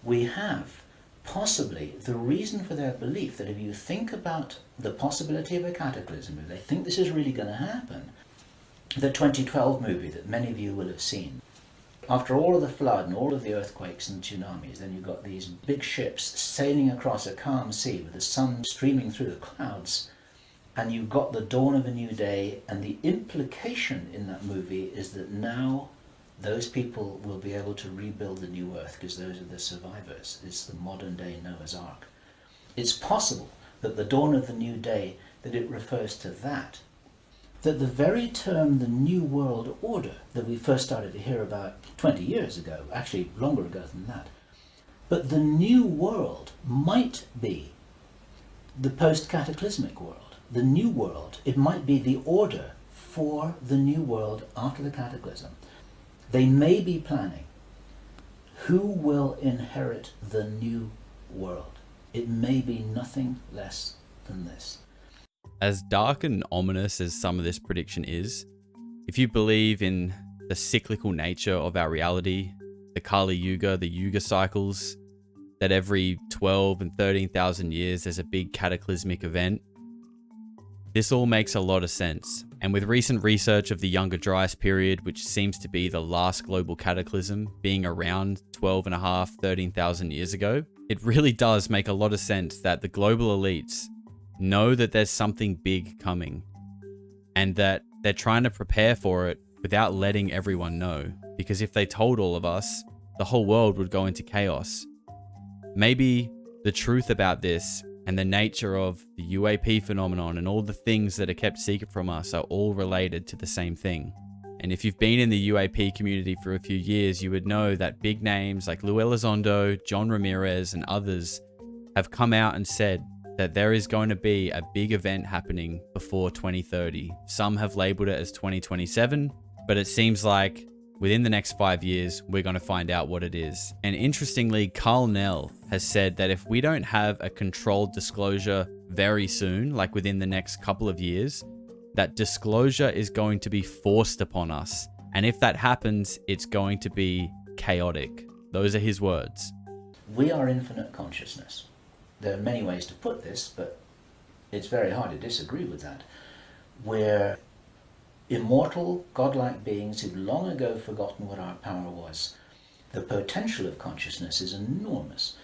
we have possibly the reason for their belief that if you think about the possibility of a cataclysm, if they think this is really going to happen, the 2012 movie that many of you will have seen, after all of the flood and all of the earthquakes and tsunamis, then you've got these big ships sailing across a calm sea with the sun streaming through the clouds, and you've got the dawn of a new day, and the implication in that movie is that now those people will be able to rebuild the new earth because those are the survivors. It's the modern day Noah's Ark. It's possible that the dawn of the new day, that it refers to that the very term the New World Order that we first started to hear about 20 years ago, actually longer ago than that, but the New World might be the post-cataclysmic world. The New World, it might be the order for the New World after the cataclysm. They may be planning who will inherit the New World. It may be nothing less than this. As dark and ominous as some of this prediction is, if you believe in the cyclical nature of our reality, the Kali Yuga, the Yuga cycles, that every 12 and 13,000 years there's a big cataclysmic event, this all makes a lot of sense. And with recent research of the Younger Dryas period, which seems to be the last global cataclysm, being around 12.5, 13,000 years ago, it really does make a lot of sense that the global elites know that there's something big coming and that they're trying to prepare for it without letting everyone know. Because if they told all of us, the whole world would go into chaos. Maybe the truth about this and the nature of the UAP phenomenon and all the things that are kept secret from us are all related to the same thing. And if you've been in the UAP community for a few years, you would know that big names like Lou Elizondo, John Ramirez, and others have come out and said that there is going to be a big event happening before 2030. Some have labeled it as 2027, but it seems like within the next 5 years, we're going to find out what it is. And interestingly, Carl Nell has said that if we don't have a controlled disclosure very soon, like within the next couple of years, that disclosure is going to be forced upon us. And if that happens, it's going to be chaotic. Those are his words. We are infinite consciousness. There are many ways to put this, but it's very hard to disagree with that. We're immortal, godlike beings who've long ago forgotten what our power was. The potential of consciousness is enormous.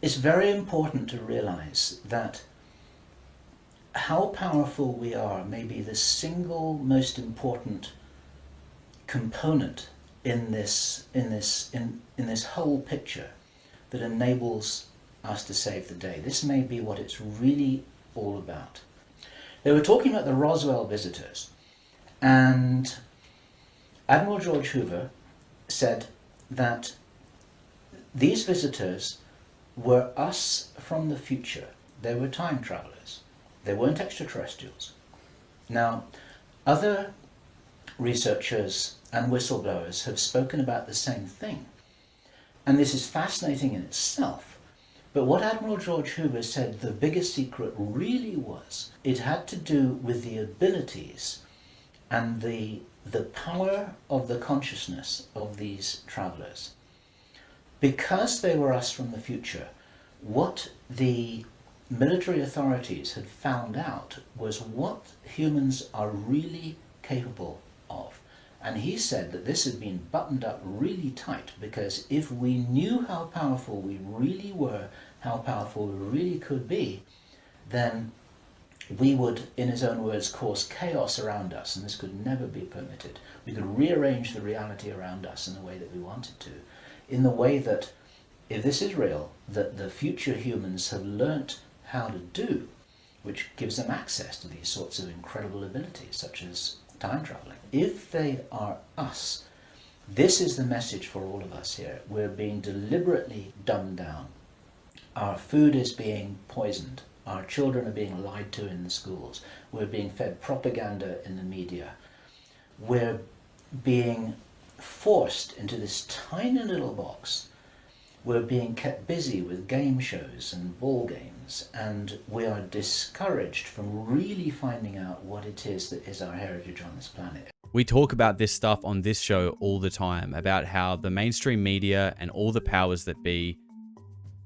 It's very important to realize that how powerful we are may be the single most important component in this whole picture that enables us to save the day. This may be what it's really all about. They were talking about the Roswell visitors, and Admiral George Hoover said that these visitors were us from the future. They were time travelers. They weren't extraterrestrials. Now, other researchers and whistleblowers have spoken about the same thing, and this is fascinating in itself. But what Admiral George Hoover said the biggest secret really was, it had to do with the abilities and the power of the consciousness of these travelers. Because they were us from the future, what the military authorities had found out was what humans are really capable of. And he said that this had been buttoned up really tight, because if we knew how powerful we really were, how powerful we really could be, then we would, in his own words, cause chaos around us, and this could never be permitted. We could rearrange the reality around us in the way that we wanted to, in the way that, if this is real, that the future humans have learnt how to do, which gives them access to these sorts of incredible abilities, such as time traveling. If they are us, this is the message for all of us here. We're being deliberately dumbed down. Our food is being poisoned. Our children are being lied to in the schools. We're being fed propaganda in the media. We're being forced into this tiny little box. We're being kept busy with game shows and ball games, and we are discouraged from really finding out what it is that is our heritage on this planet. We talk about this stuff on this show all the time, about how the mainstream media and all the powers that be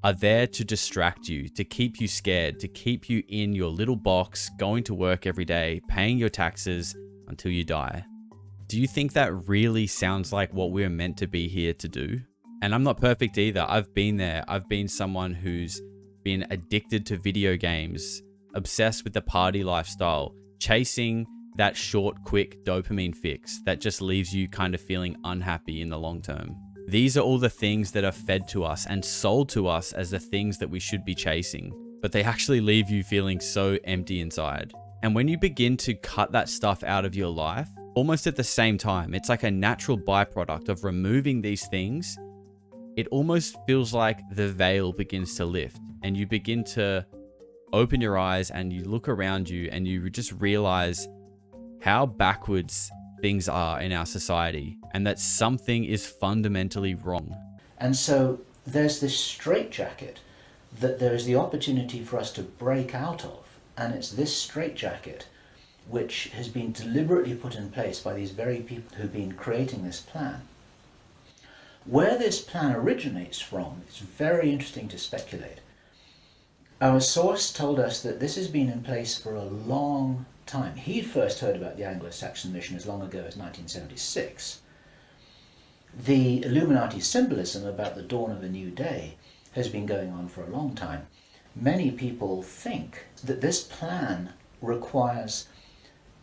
are there to distract you, to keep you scared, to keep you in your little box, going to work every day, paying your taxes until you die. Do you think that really sounds like what we're meant to be here to do? And I'm not perfect either. I've been there. I've been someone who's been addicted to video games, obsessed with the party lifestyle, chasing that short, quick dopamine fix that just leaves you kind of feeling unhappy in the long term. These are all the things that are fed to us and sold to us as the things that we should be chasing, but they actually leave you feeling so empty inside. And when you begin to cut that stuff out of your life, almost at the same time, it's like a natural byproduct of removing these things. It almost feels like the veil begins to lift and you begin to open your eyes and you look around you and you just realize how backwards things are in our society and that something is fundamentally wrong. And so there's this straitjacket that there is the opportunity for us to break out of, and it's this straitjacket which has been deliberately put in place by these very people who've been creating this plan. Where this plan originates from, it's very interesting to speculate. Our source told us that this has been in place for a long time. He first heard about the Anglo-Saxon mission as long ago as 1976. The Illuminati symbolism about the dawn of a new day has been going on for a long time. Many people think that this plan requires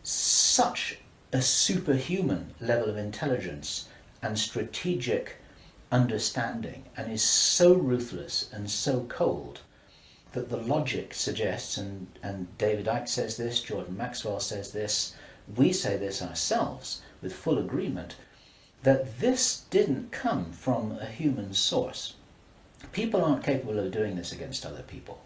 such a superhuman level of intelligence and strategic understanding, and is so ruthless and so cold that the logic suggests, and David Icke says this, Jordan Maxwell says this, we say this ourselves with full agreement, that this didn't come from a human source. People aren't capable of doing this against other people.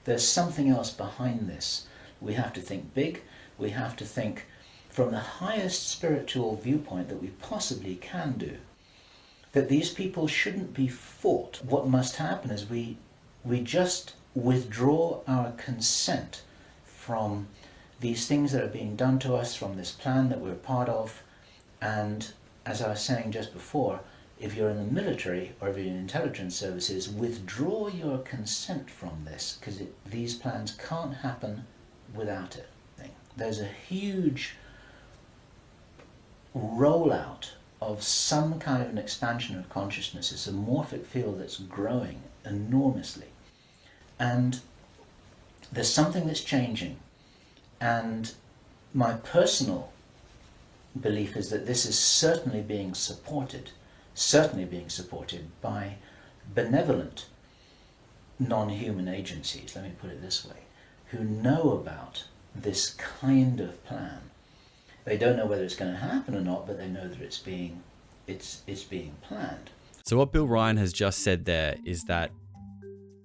There's something else behind this. We have to think big. We have to think from the highest spiritual viewpoint that we possibly can do. That these people shouldn't be fought. What must happen is we just withdraw our consent from these things that are being done to us, from this plan that we're part of. And as I was saying just before, if you're in the military or if you're in intelligence services, withdraw your consent from this, because these plans can't happen without it. There's a huge rollout of some kind of an expansion of consciousness. It's a morphic field that's growing enormously. And there's something that's changing. And my personal belief is that this is certainly being supported by benevolent non-human agencies, let me put it this way, who know about this kind of plan. They don't know whether it's going to happen or not, but they know that it's being planned. So what Bill Ryan has just said there is that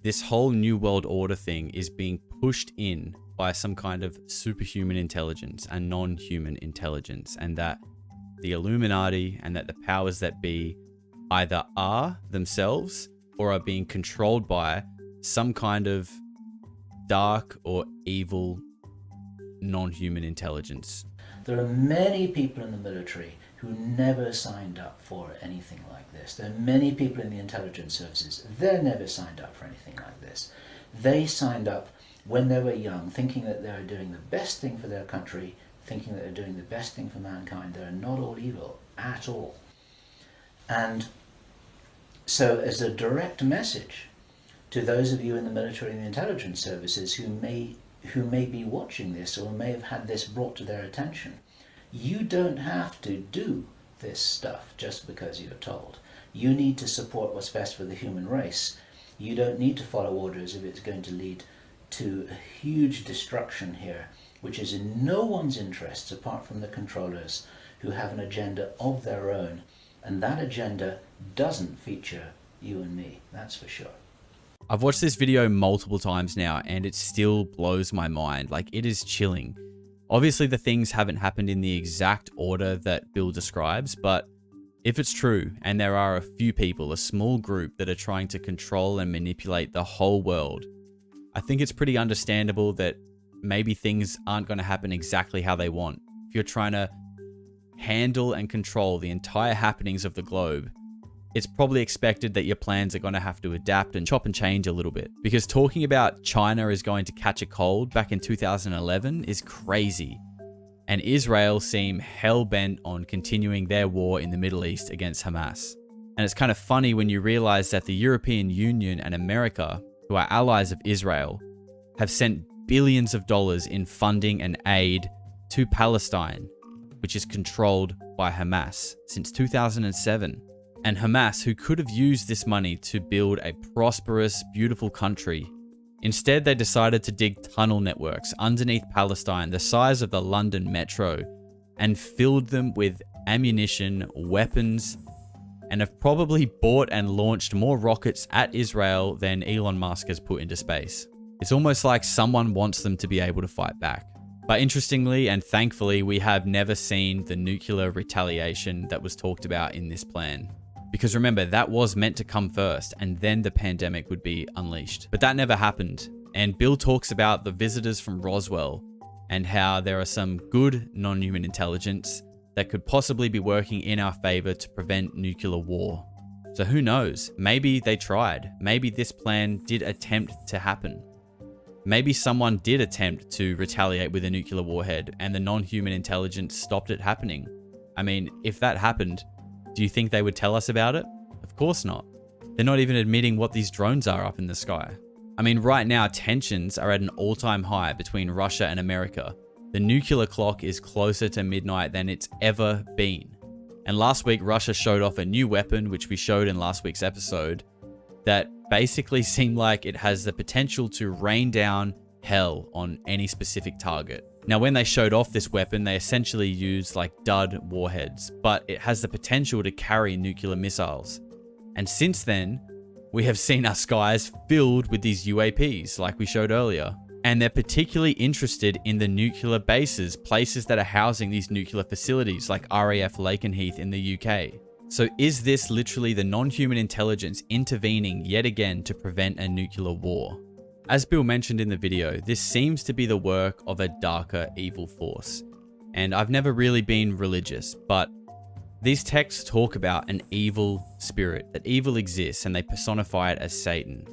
this whole New World Order thing is being pushed in by some kind of superhuman intelligence and non-human intelligence, and that the Illuminati and that the powers that be either are themselves or are being controlled by some kind of dark or evil non-human intelligence. There are many people in the military who never signed up for anything like this. There are many people in the intelligence services. They never signed up for anything like this. They signed up when they were young, thinking that they are doing the best thing for their country, thinking that they're doing the best thing for mankind. They're not all evil at all. And so as a direct message to those of you in the military and the intelligence services who may be watching this or may have had this brought to their attention, you don't have to do this stuff just because you're told. You need to support what's best for the human race. You don't need to follow orders if it's going to lead to a huge destruction here, which is in no one's interests apart from the controllers, who have an agenda of their own, and that agenda doesn't feature you and me, that's for sure. I've watched this video multiple times now and it still blows my mind. Like, it is chilling. Obviously, the things haven't happened in the exact order that Bill describes, but if it's true, and there are a few people, a small group that are trying to control and manipulate the whole world, I think it's pretty understandable that maybe things aren't going to happen exactly how they want. If you're trying to handle and control the entire happenings of the globe, it's probably expected that your plans are going to have to adapt and chop and change a little bit. Because talking about China is going to catch a cold back in 2011 is crazy. And Israel seem hell-bent on continuing their war in the Middle East against Hamas. And it's kind of funny when you realize that the European Union and America, who are allies of Israel, have sent billions of dollars in funding and aid to Palestine, which is controlled by Hamas since 2007. And Hamas, who could have used this money to build a prosperous, beautiful country, instead they decided to dig tunnel networks underneath Palestine the size of the London Metro and filled them with ammunition, weapons, and have probably bought and launched more rockets at Israel than Elon Musk has put into space. It's almost like someone wants them to be able to fight back. But interestingly and thankfully, we have never seen the nuclear retaliation that was talked about in this plan. Because remember, that was meant to come first, and then the pandemic would be unleashed. But that never happened. And Bill talks about the visitors from Roswell and how there are some good non-human intelligence that could possibly be working in our favor to prevent nuclear war. So who knows? Maybe they tried. Maybe this plan did attempt to happen. Maybe someone did attempt to retaliate with a nuclear warhead and the non-human intelligence stopped it happening. I mean, if that happened, do you think they would tell us about it? Of course not. They're not even admitting what these drones are up in the sky. I mean, right now, tensions are at an all-time high between Russia and America. The nuclear clock is closer to midnight than it's ever been. And last week, Russia showed off a new weapon, which we showed in last week's episode, that basically seemed like it has the potential to rain down hell on any specific target. Now, when they showed off this weapon, they essentially used like dud warheads, but it has the potential to carry nuclear missiles. And since then, we have seen our skies filled with these UAPs, like we showed earlier. And they're particularly interested in the nuclear bases, places that are housing these nuclear facilities, like RAF Lakenheath in the UK. So is this literally the non-human intelligence intervening yet again to prevent a nuclear war? As Bill mentioned in the video, this seems to be the work of a darker evil force. And I've never really been religious, but these texts talk about an evil spirit, that evil exists and they personify it as Satan.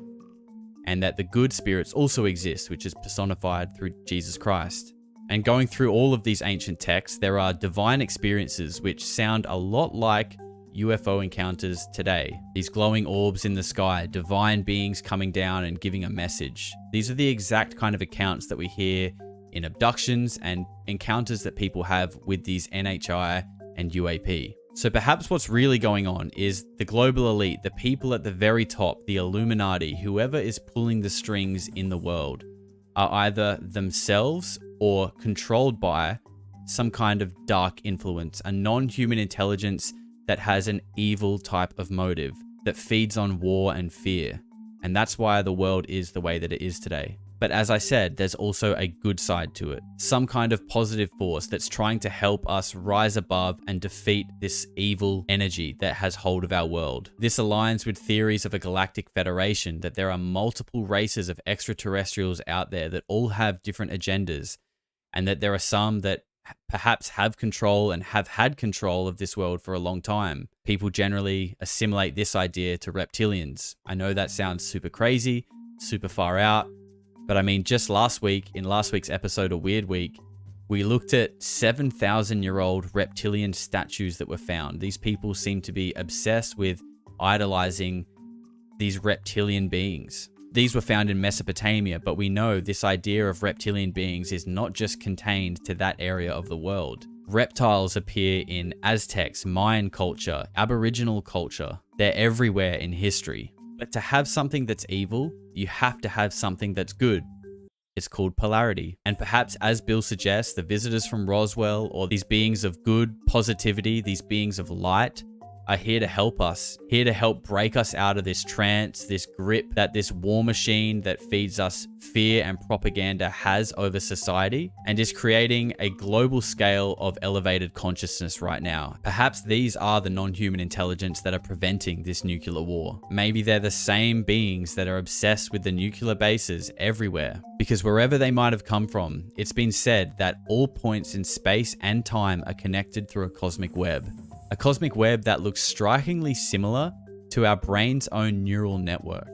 And that the good spirits also exist, which is personified through Jesus Christ. And going through all of these ancient texts, there are divine experiences which sound a lot like UFO encounters today. These glowing orbs in the sky, divine beings coming down and giving a message. These are the exact kind of accounts that we hear in abductions and encounters that people have with these NHI and UAP. So perhaps what's really going on is the global elite, the people at the very top, the Illuminati, whoever is pulling the strings in the world, are either themselves or controlled by some kind of dark influence, a non-human intelligence that has an evil type of motive that feeds on war and fear. And that's why the world is the way that it is today. But as I said, there's also a good side to it. Some kind of positive force that's trying to help us rise above and defeat this evil energy that has hold of our world. This aligns with theories of a galactic federation, that there are multiple races of extraterrestrials out there that all have different agendas, and that there are some that perhaps have control and have had control of this world for a long time. People generally assimilate this idea to reptilians. I know that sounds super crazy, super far out, but I mean, just last week, in last week's episode of Weird Week, we looked at 7,000-year-old reptilian statues that were found. These people seem to be obsessed with idolizing these reptilian beings. These were found in Mesopotamia, but we know this idea of reptilian beings is not just contained to that area of the world. Reptiles appear in Aztecs, Mayan culture, Aboriginal culture. They're everywhere in history. But to have something that's evil, you have to have something that's good. It's called polarity. And perhaps, as Bill suggests, the visitors from Roswell, or these beings of good positivity, these beings of light, are here to help us, here to help break us out of this trance, this grip that this war machine that feeds us fear and propaganda has over society, and is creating a global scale of elevated consciousness right now. Perhaps these are the non-human intelligence that are preventing this nuclear war. Maybe they're the same beings that are obsessed with the nuclear bases everywhere. Because wherever they might have come from, it's been said that all points in space and time are connected through a cosmic web. A cosmic web that looks strikingly similar to our brain's own neural network.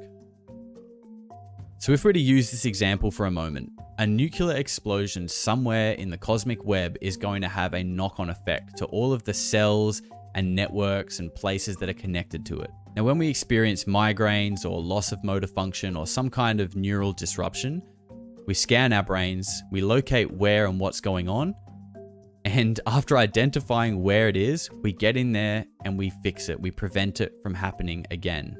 So if we're to use this example for a moment, a nuclear explosion somewhere in the cosmic web is going to have a knock-on effect to all of the cells and networks and places that are connected to it. Now, when we experience migraines or loss of motor function or some kind of neural disruption, we scan our brains, we locate where and what's going on, and after identifying where it is, we get in there and we fix it. We prevent it from happening again.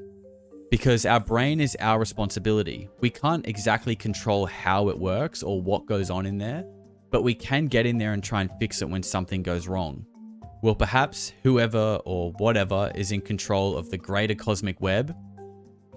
Because our brain is our responsibility. We can't exactly control how it works or what goes on in there, but we can get in there and try and fix it when something goes wrong. Well, perhaps whoever or whatever is in control of the greater cosmic web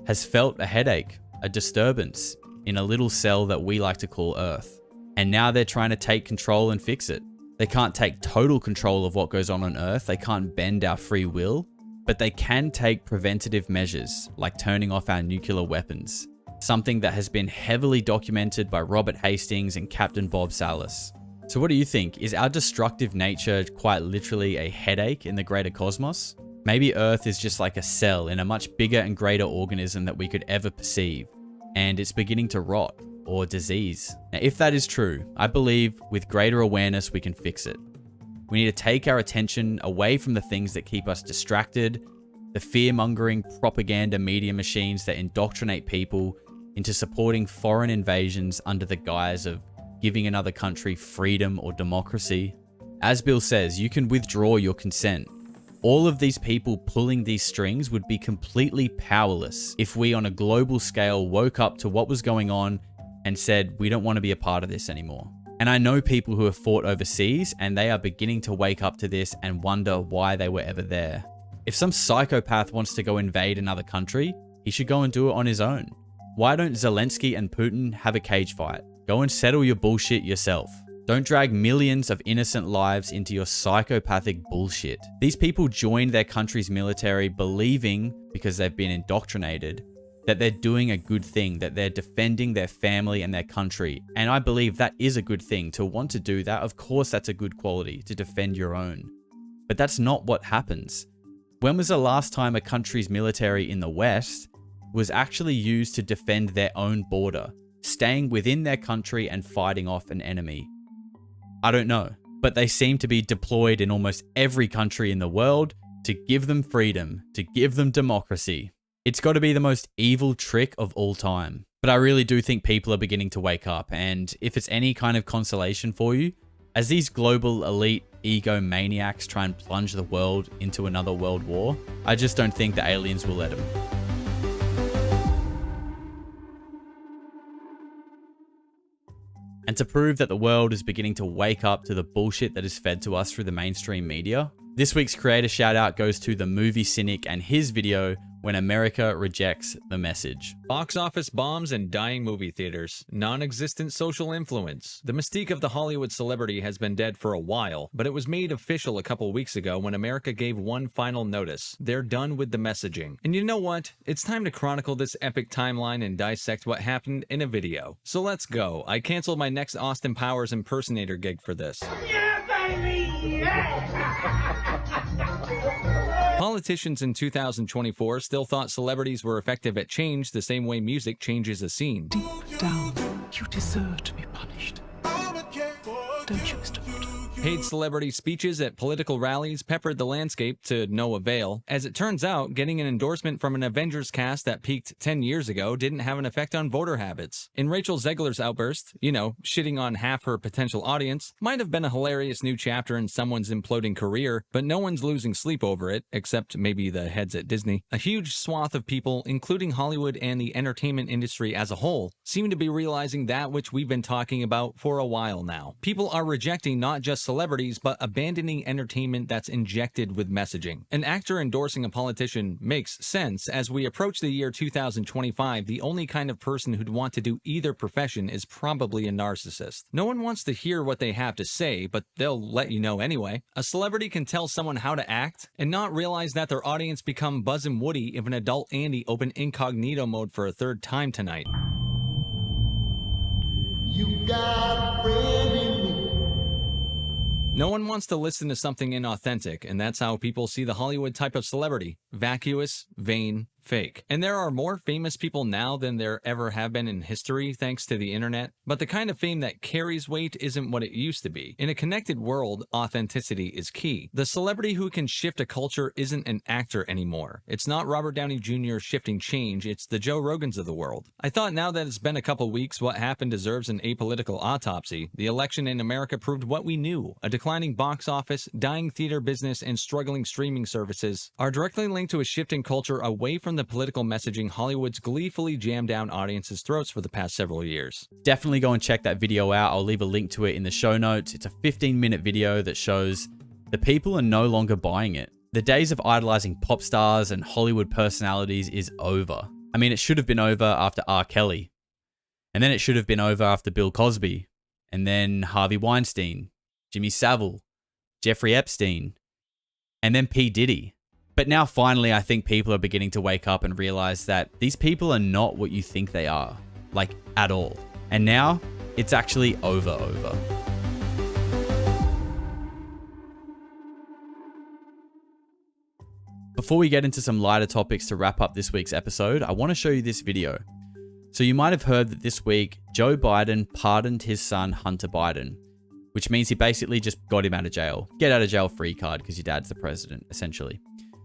has felt a headache, a disturbance in a little cell that we like to call Earth. And now they're trying to take control and fix it. They can't take total control of what goes on Earth. They can't bend our free will, but they can take preventative measures like turning off our nuclear weapons. Something that has been heavily documented by Robert Hastings and Captain Bob Salas. So what do you think? Is our destructive nature quite literally a headache in the greater cosmos? Maybe Earth is just like a cell in a much bigger and greater organism that we could ever perceive, and it's beginning to rot or disease. Now, if that is true, I believe with greater awareness we can fix it. We need to take our attention away from the things that keep us distracted, the fear-mongering propaganda media machines that indoctrinate people into supporting foreign invasions under the guise of giving another country freedom or democracy. As Bill says, you can withdraw your consent. All of these people pulling these strings would be completely powerless if we on a global scale woke up to what was going on and said, we don't want to be a part of this anymore. And I know people who have fought overseas and they are beginning to wake up to this and wonder why they were ever there. If some psychopath wants to go invade another country, he should go and do it on his own. Why don't Zelensky and Putin have a cage fight? Go and settle your bullshit yourself. Don't drag millions of innocent lives into your psychopathic bullshit. These people joined their country's military believing, because they've been indoctrinated, that they're doing a good thing, that they're defending their family and their country. And I believe that is a good thing. To want to do that, of course that's a good quality, to defend your own. But that's not what happens. When was the last time a country's military in the West was actually used to defend their own border, staying within their country and fighting off an enemy? I don't know, but they seem to be deployed in almost every country in the world to give them freedom, to give them democracy. It's got to be the most evil trick of all time. But I really do think people are beginning to wake up, and if it's any kind of consolation for you, as these global elite egomaniacs try and plunge the world into another world war, I just don't think the aliens will let them. And to prove that the world is beginning to wake up to the bullshit that is fed to us through the mainstream media, this week's creator shout out goes to the movie cynic and his video, When America Rejects the Message. Box office bombs and dying movie theaters. Non-existent social influence. The mystique of the Hollywood celebrity has been dead for a while, but it was made official a couple weeks ago when America gave one final notice. They're done with the messaging. And you know what? It's time to chronicle this epic timeline and dissect what happened in a video. So let's go. I canceled my next Austin Powers impersonator gig for this. Yeah, baby! Yeah! Politicians in 2024 still thought celebrities were effective at change the same way music changes a scene. Deep down, you deserve to be punished. Don't you, Mr. Wont? Paid celebrity speeches at political rallies peppered the landscape to no avail. As it turns out, getting an endorsement from an Avengers cast that peaked 10 years ago didn't have an effect on voter habits. In Rachel Zegler's outburst, shitting on half her potential audience, might have been a hilarious new chapter in someone's imploding career, but no one's losing sleep over it, except maybe the heads at Disney. A huge swath of people, including Hollywood and the entertainment industry as a whole, seem to be realizing that which we've been talking about for a while now. People are rejecting not just celebrities but abandoning entertainment that's injected with messaging. An actor endorsing a politician makes sense. As we approach the year 2025, the only kind of person who'd want to do either profession is probably a narcissist. No one wants to hear what they have to say, but they'll let you know anyway. A celebrity can tell someone how to act and not realize that their audience become Buzz and Woody if an adult Andy open incognito mode for a third time tonight. You got a friend in me. No one wants to listen to something inauthentic, and that's how people see the Hollywood type of celebrity: vacuous, vain, fake. And there are more famous people now than there ever have been in history thanks to the internet, but the kind of fame that carries weight isn't what it used to be. In a connected world, authenticity is key. The celebrity who can shift a culture isn't an actor anymore. It's not Robert Downey Jr. shifting change, it's the Joe Rogans of the world. I thought now that it's been a couple weeks, what happened deserves an apolitical autopsy. The election in America proved what we knew: a declining box office, dying theater business, and struggling streaming services are directly linked to a shifting culture away from the political messaging Hollywood's gleefully jammed down audiences' throats for the past several years. Definitely go and check that video out. I'll leave a link to it in the show notes. It's a 15-minute video that shows the people are no longer buying it. The days of idolizing pop stars and Hollywood personalities is over. I mean, it should have been over after R. Kelly. And then it should have been over after Bill Cosby. And then Harvey Weinstein, Jimmy Savile, Jeffrey Epstein, and then P. Diddy. But now finally, I think people are beginning to wake up and realize that these people are not what you think they are, like at all. And now it's actually over. Before we get into some lighter topics to wrap up this week's episode, I want to show you this video. So you might have heard that this week, Joe Biden pardoned his son, Hunter Biden, which means he basically just got him out of jail. Get out of jail free card because your dad's the president, essentially.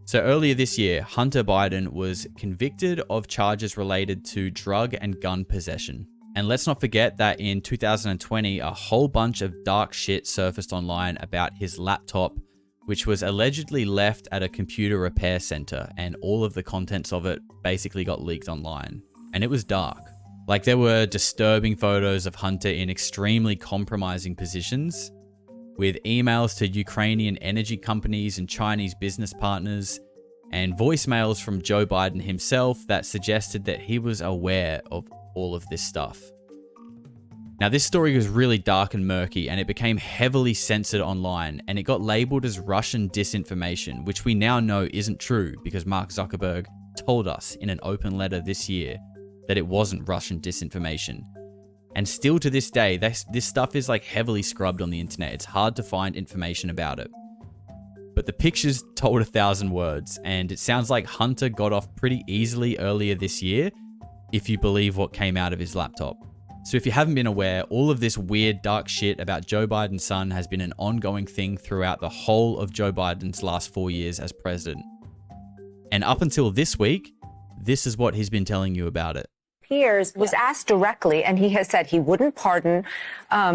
So earlier this year, Hunter Biden was convicted of charges related to drug and gun possession. And let's not forget that in 2020, a whole bunch of dark shit surfaced online about his laptop, which was allegedly left at a computer repair center, and all of the contents of it basically got leaked online. And it was dark. Like, there were disturbing photos of Hunter in extremely compromising positions, with emails to Ukrainian energy companies and Chinese business partners, and voicemails from Joe Biden himself that suggested that he was aware of all of this stuff. Now, this story was really dark and murky, and it became heavily censored online, and it got labeled as Russian disinformation, which we now know isn't true because Mark Zuckerberg told us in an open letter this year that it wasn't Russian disinformation. And still to this day, this stuff is like heavily scrubbed on the internet. It's hard to find information about it. But the pictures told 1,000 words, and it sounds like Hunter got off pretty easily earlier this year, if you believe what came out of his laptop. So if you haven't been aware, all of this weird dark shit about Joe Biden's son has been an ongoing thing throughout the whole of Joe Biden's last 4 years as president. And up until this week, this is what he's been telling you about it. Piers was asked directly, and he has said he wouldn't pardon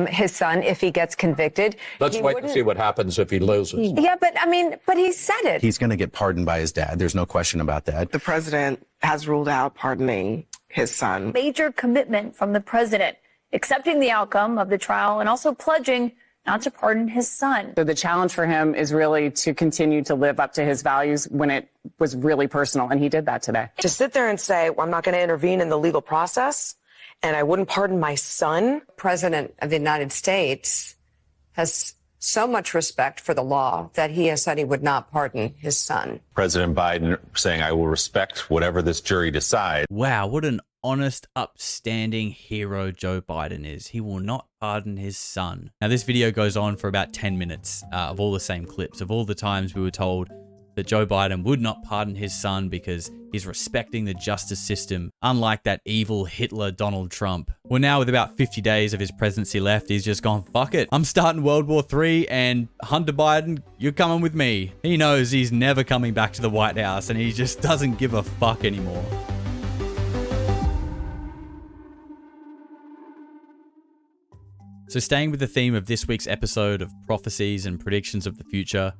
his son if he gets convicted. Let's wait and see what happens if he loses. Yeah, but he said it. He's going to get pardoned by his dad. There's no question about that. The president has ruled out pardoning his son. Major commitment from the president, accepting the outcome of the trial and also pledging not to pardon his son. So the challenge for him is really to continue to live up to his values when it was really personal, and he did that today. To sit there and say, well, I'm not going to intervene in the legal process, and I wouldn't pardon my son. President of the United States has so much respect for the law that he has said he would not pardon his son. President Biden saying, I will respect whatever this jury decides. Wow, what an honest, upstanding hero Joe Biden is. He will not pardon his son. Now, this video goes on for about 10 minutes of all the same clips of all the times we were told that Joe Biden would not pardon his son because he's respecting the justice system, unlike that evil Hitler Donald Trump. Well, now with about 50 days of his presidency left, he's just gone, fuck it. I'm starting World War III, and Hunter Biden, you're coming with me. He knows he's never coming back to the White House, and he just doesn't give a fuck anymore. So staying with the theme of this week's episode of prophecies and predictions of the future,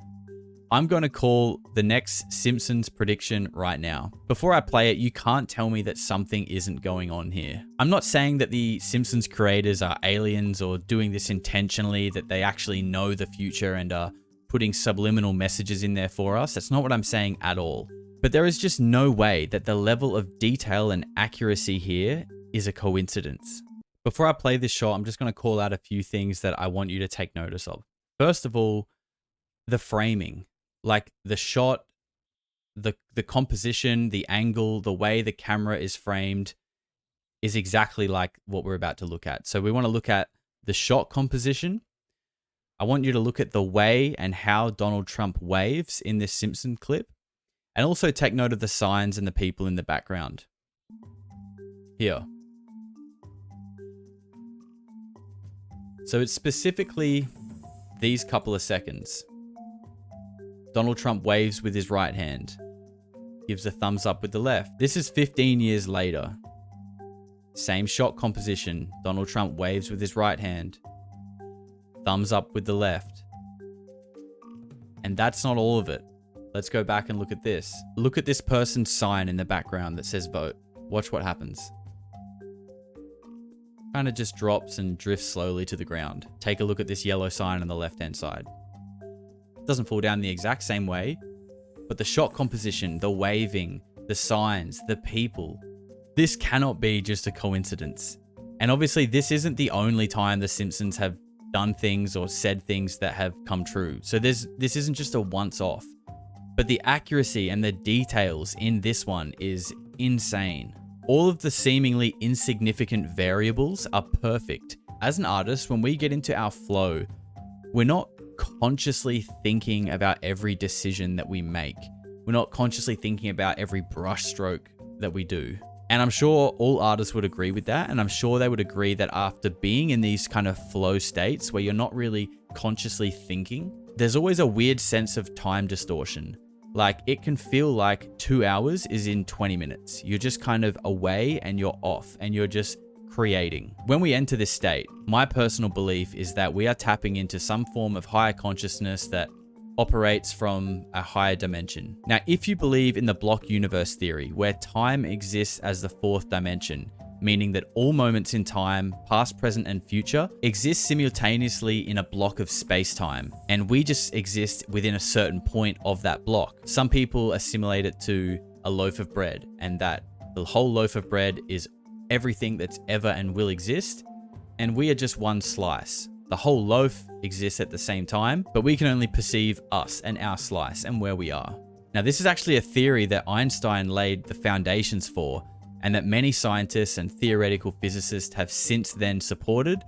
I'm going to call the next Simpsons prediction right now. Before I play it, you can't tell me that something isn't going on here. I'm not saying that the Simpsons creators are aliens or doing this intentionally, that they actually know the future and are putting subliminal messages in there for us. That's not what I'm saying at all. But there is just no way that the level of detail and accuracy here is a coincidence. Before I play this shot, I'm just going to call out a few things that I want you to take notice of. First of all, the framing. Like the shot, the composition, the angle, the way the camera is framed is exactly like what we're about to look at. So we want to look at the shot composition. I want you to look at the way and how Donald Trump waves in this Simpson clip. And also take note of the signs and the people in the background. Here. So it's specifically these couple of seconds. Donald Trump waves with his right hand, gives a thumbs up with the left. This is 15 years later. Same shot composition. Donald Trump waves with his right hand, thumbs up with the left. And that's not all of it. Let's go back and look at this. Look at this person's sign in the background that says vote. Watch what happens. Kind of just drops and drifts slowly to the ground. Take a look at this yellow sign on the left-hand side. Doesn't fall down the exact same way, but the shot composition, the waving, the signs, the people, this cannot be just a coincidence. And obviously this isn't the only time the Simpsons have done things or said things that have come true. So this isn't just a once off, but the accuracy and the details in this one is insane. All of the seemingly insignificant variables are perfect. As an artist, when we get into our flow, we're not consciously thinking about every decision that we make. We're not consciously thinking about every brush stroke that we do. And I'm sure all artists would agree with that. And I'm sure they would agree that after being in these kind of flow states where you're not really consciously thinking, there's always a weird sense of time distortion. Like it can feel like 2 hours is in 20 minutes. You're just kind of away and you're off and you're just creating. When we enter this state, my personal belief is that we are tapping into some form of higher consciousness that operates from a higher dimension. Now, if you believe in the block universe theory, where time exists as the fourth dimension, meaning that all moments in time, past, present, and future, exist simultaneously in a block of space-time, and we just exist within a certain point of that block. Some people assimilate it to a loaf of bread, and that the whole loaf of bread is everything that's ever and will exist, and we are just one slice. The whole loaf exists at the same time, but we can only perceive us and our slice and where we are. Now, this is actually a theory that Einstein laid the foundations for, and that many scientists and theoretical physicists have since then supported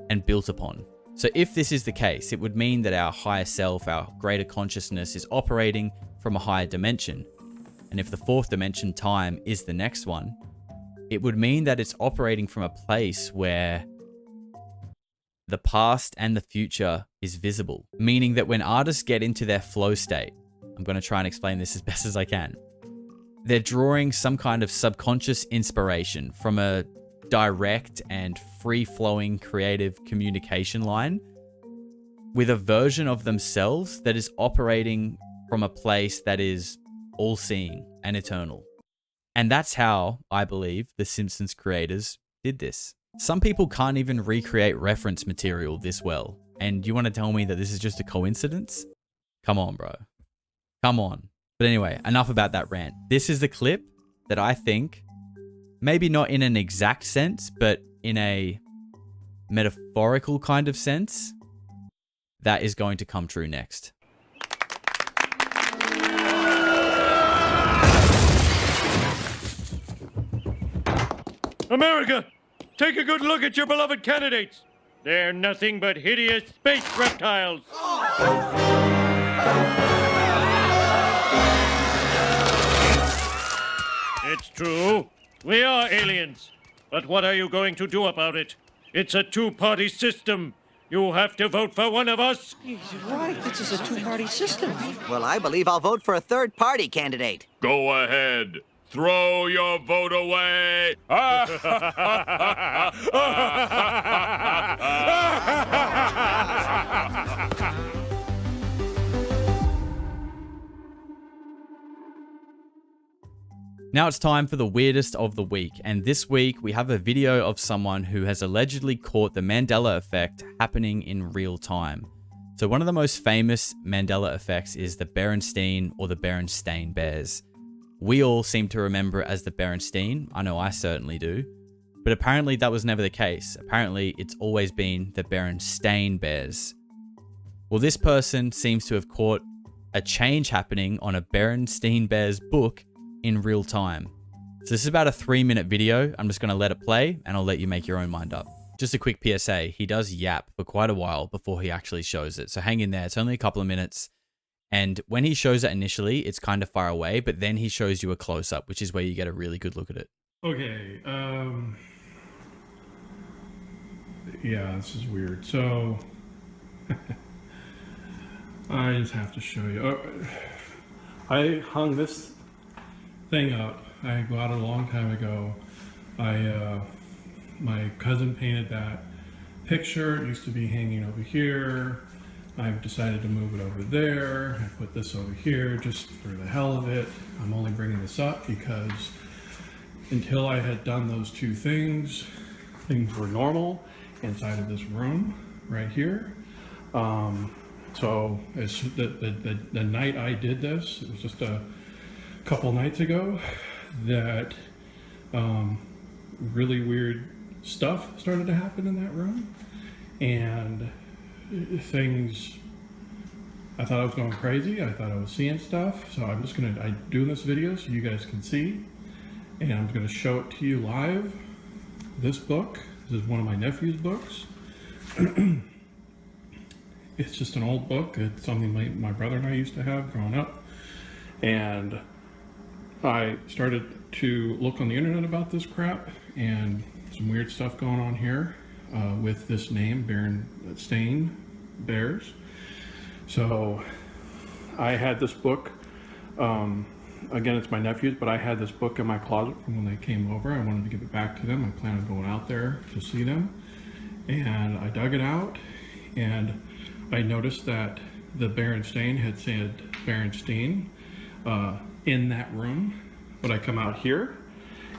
and built upon. So if this is the case, it would mean that our higher self, our greater consciousness, is operating from a higher dimension. And if the fourth dimension, time, is the next one, it would mean that it's operating from a place where the past and the future is visible. Meaning that when artists get into their flow state, I'm going to try and explain this as best as I can, they're drawing some kind of subconscious inspiration from a direct and free-flowing creative communication line with a version of themselves that is operating from a place that is all-seeing and eternal. And that's how, I believe, the Simpsons creators did this. Some people can't even recreate reference material this well. And you want to tell me that this is just a coincidence? Come on, bro. Come on. But anyway, enough about that rant. This is the clip that I think, maybe not in an exact sense, but in a metaphorical kind of sense, that is going to come true next. America, take a good look at your beloved candidates. They're nothing but hideous space reptiles. It's true. We are aliens. But what are you going to do about it? It's a two-party system. You have to vote for one of us. He's right. This is a two-party system. Well, I believe I'll vote for a third-party candidate. Go ahead. Throw your vote away. Now it's time for the weirdest of the week, and this week we have a video of someone who has allegedly caught the Mandela effect happening in real time. So one of the most famous Mandela effects is the Berenstain or the Berenstain Bears. We all seem to remember it as the Berenstain. I know I certainly do. But apparently that was never the case. Apparently it's always been the Berenstain Bears. Well, this person seems to have caught a change happening on a Berenstain Bears book in real time. So this is about a 3-minute video. I'm just going to let it play and I'll let you make your own mind up. Just a quick PSA, he does yap for quite a while before he actually shows it. So hang in there, it's only a couple of minutes. And when he shows it initially, it's kind of far away, but then he shows you a close-up, which is where you get a really good look at it. Okay, yeah, this is weird. So, I just have to show you. I hung this thing up. I got it a long time ago. My cousin painted that picture. It used to be hanging over here. I've decided to move it over there. I put this over here just for the hell of it. I'm only bringing this up because until I had done those two things, things were normal inside of this room right here. So as the night I did this, it was just a couple nights ago, that really weird stuff started to happen in that room, and things, I thought I was going crazy. I thought I was seeing stuff. So I'm just I'm doing this video so you guys can see, and I'm gonna show it to you live. This book, this is one of my nephew's books. It's just an old book. It's something my brother and I used to have growing up. And I started to look on the internet about this crap, and some weird stuff going on here with this name, Berenstain Bears. So I had this book, again, it's my nephew's, but I had this book in my closet from when they came over. I wanted to give it back to them. I planned on going out there to see them. And I dug it out, and I noticed that the Berenstain had said Berenstain in that room. But I come out here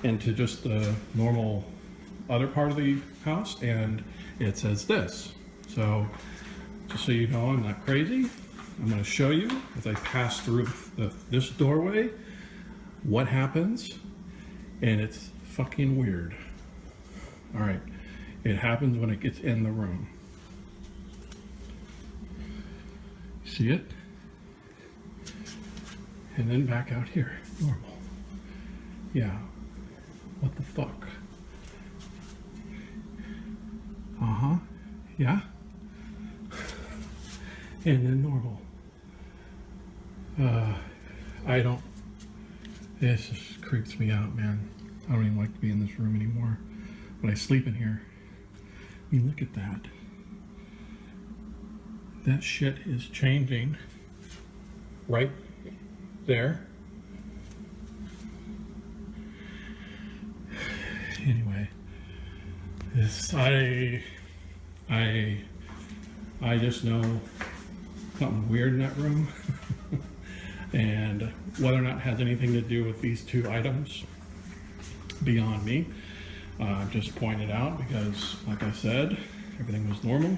into just the normal other part of the house, and it says this. So just so you know I'm not crazy, I'm going to show you as I pass through this doorway what happens, and it's fucking weird. All right, it happens when it gets in the room. See it? And then back out here, normal. Yeah, what the fuck? Uh-huh, yeah. And then normal. This just creeps me out, man. I don't even like to be in this room anymore, but I sleep in here. I mean, look at that. That shit is changing right there. Anyway, this I just know something weird in that room. And whether or not it has anything to do with these two items, beyond me. Just pointed out because, like I said, everything was normal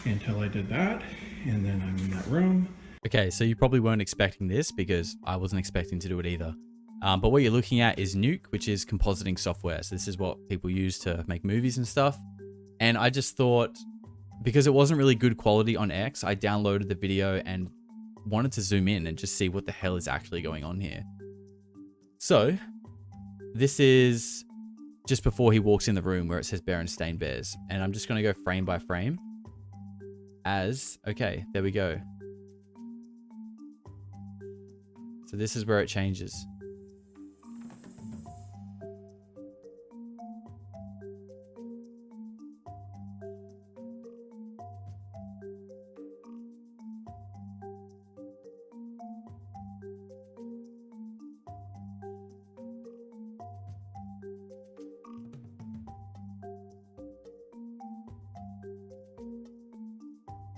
until I did that, and then I'm in that room. Okay, so you probably weren't expecting this because I wasn't expecting to do it either. But what you're looking at is Nuke, which is compositing software. So this is what people use to make movies and stuff. And I just thought, because it wasn't really good quality on X, I downloaded the video and wanted to zoom in and just see what the hell is actually going on here. So this is just before he walks in the room where it says Berenstain Bears. And I'm just going to go frame by frame as, okay, there we go. So this is where it changes.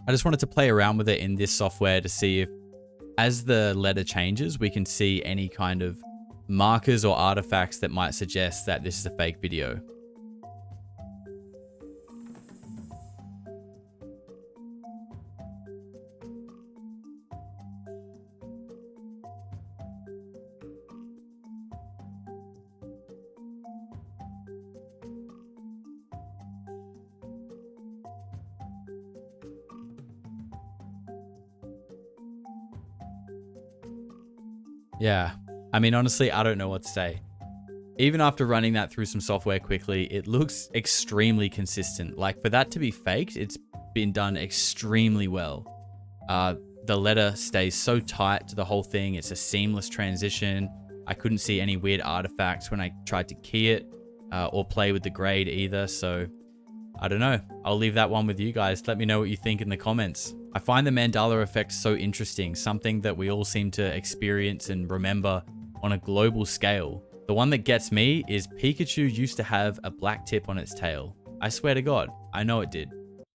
I just wanted to play around with it in this software to see if, as the letter changes, we can see any kind of markers or artifacts that might suggest that this is a fake video. Yeah, I mean, honestly, I don't know what to say. Even after running that through some software quickly, it looks extremely consistent. Like, for that to be faked, it's been done extremely well. The letter stays so tight to the whole thing. It's a seamless transition. I couldn't see any weird artifacts when I tried to key it or play with the grade either. So I don't know. I'll leave that one with you guys. Let me know what you think in the comments. I find the Mandela effect so interesting, something that we all seem to experience and remember on a global scale. The one that gets me is Pikachu used to have a black tip on its tail. I swear to God, I know it did,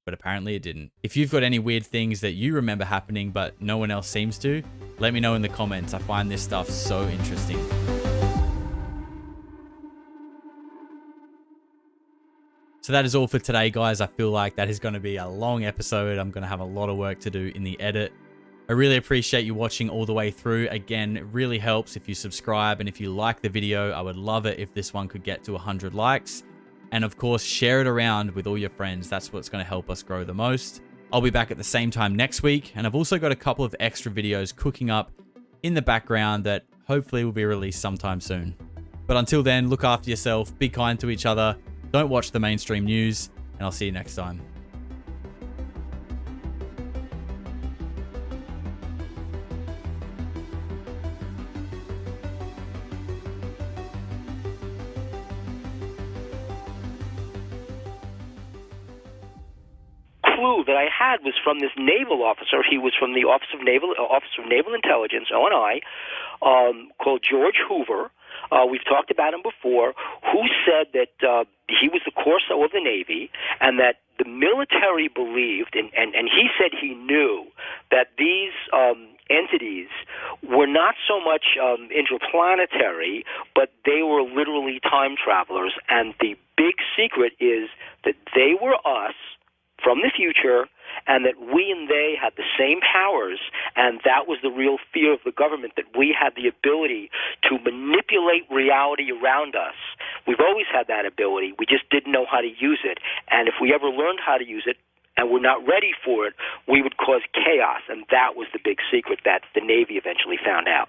but apparently it didn't. If you've got any weird things that you remember happening but no one else seems to, let me know in the comments. I find this stuff so interesting. So that is all for today, guys. I feel like that is going to be a long episode. I'm going to have a lot of work to do in the edit. I really appreciate you watching all the way through. Again, it really helps if you subscribe, and if you like the video, I would love it if this one could get to 100 likes. And of course, share it around with all your friends. That's what's going to help us grow the most. I'll be back at the same time next week, and I've also got a couple of extra videos cooking up in the background that hopefully will be released sometime soon. But until then, look after yourself, be kind to each other, don't watch the mainstream news, and I'll see you next time. Clue that I had was from this naval officer. He was from the Office of Naval Intelligence, ONI, called George Hoover. We've talked about him before, who said that he was the Corso of the Navy, and that the military believed, and he said he knew, that these entities were not so much interplanetary, but they were literally time travelers. And the big secret is that they were us from the future, and that we and they had the same powers, and that was the real fear of the government, that we had the ability to manipulate reality around us. We've always had that ability. We just didn't know how to use it. And if we ever learned how to use it, and we're not ready for it, we would cause chaos. And that was the big secret that the Navy eventually found out.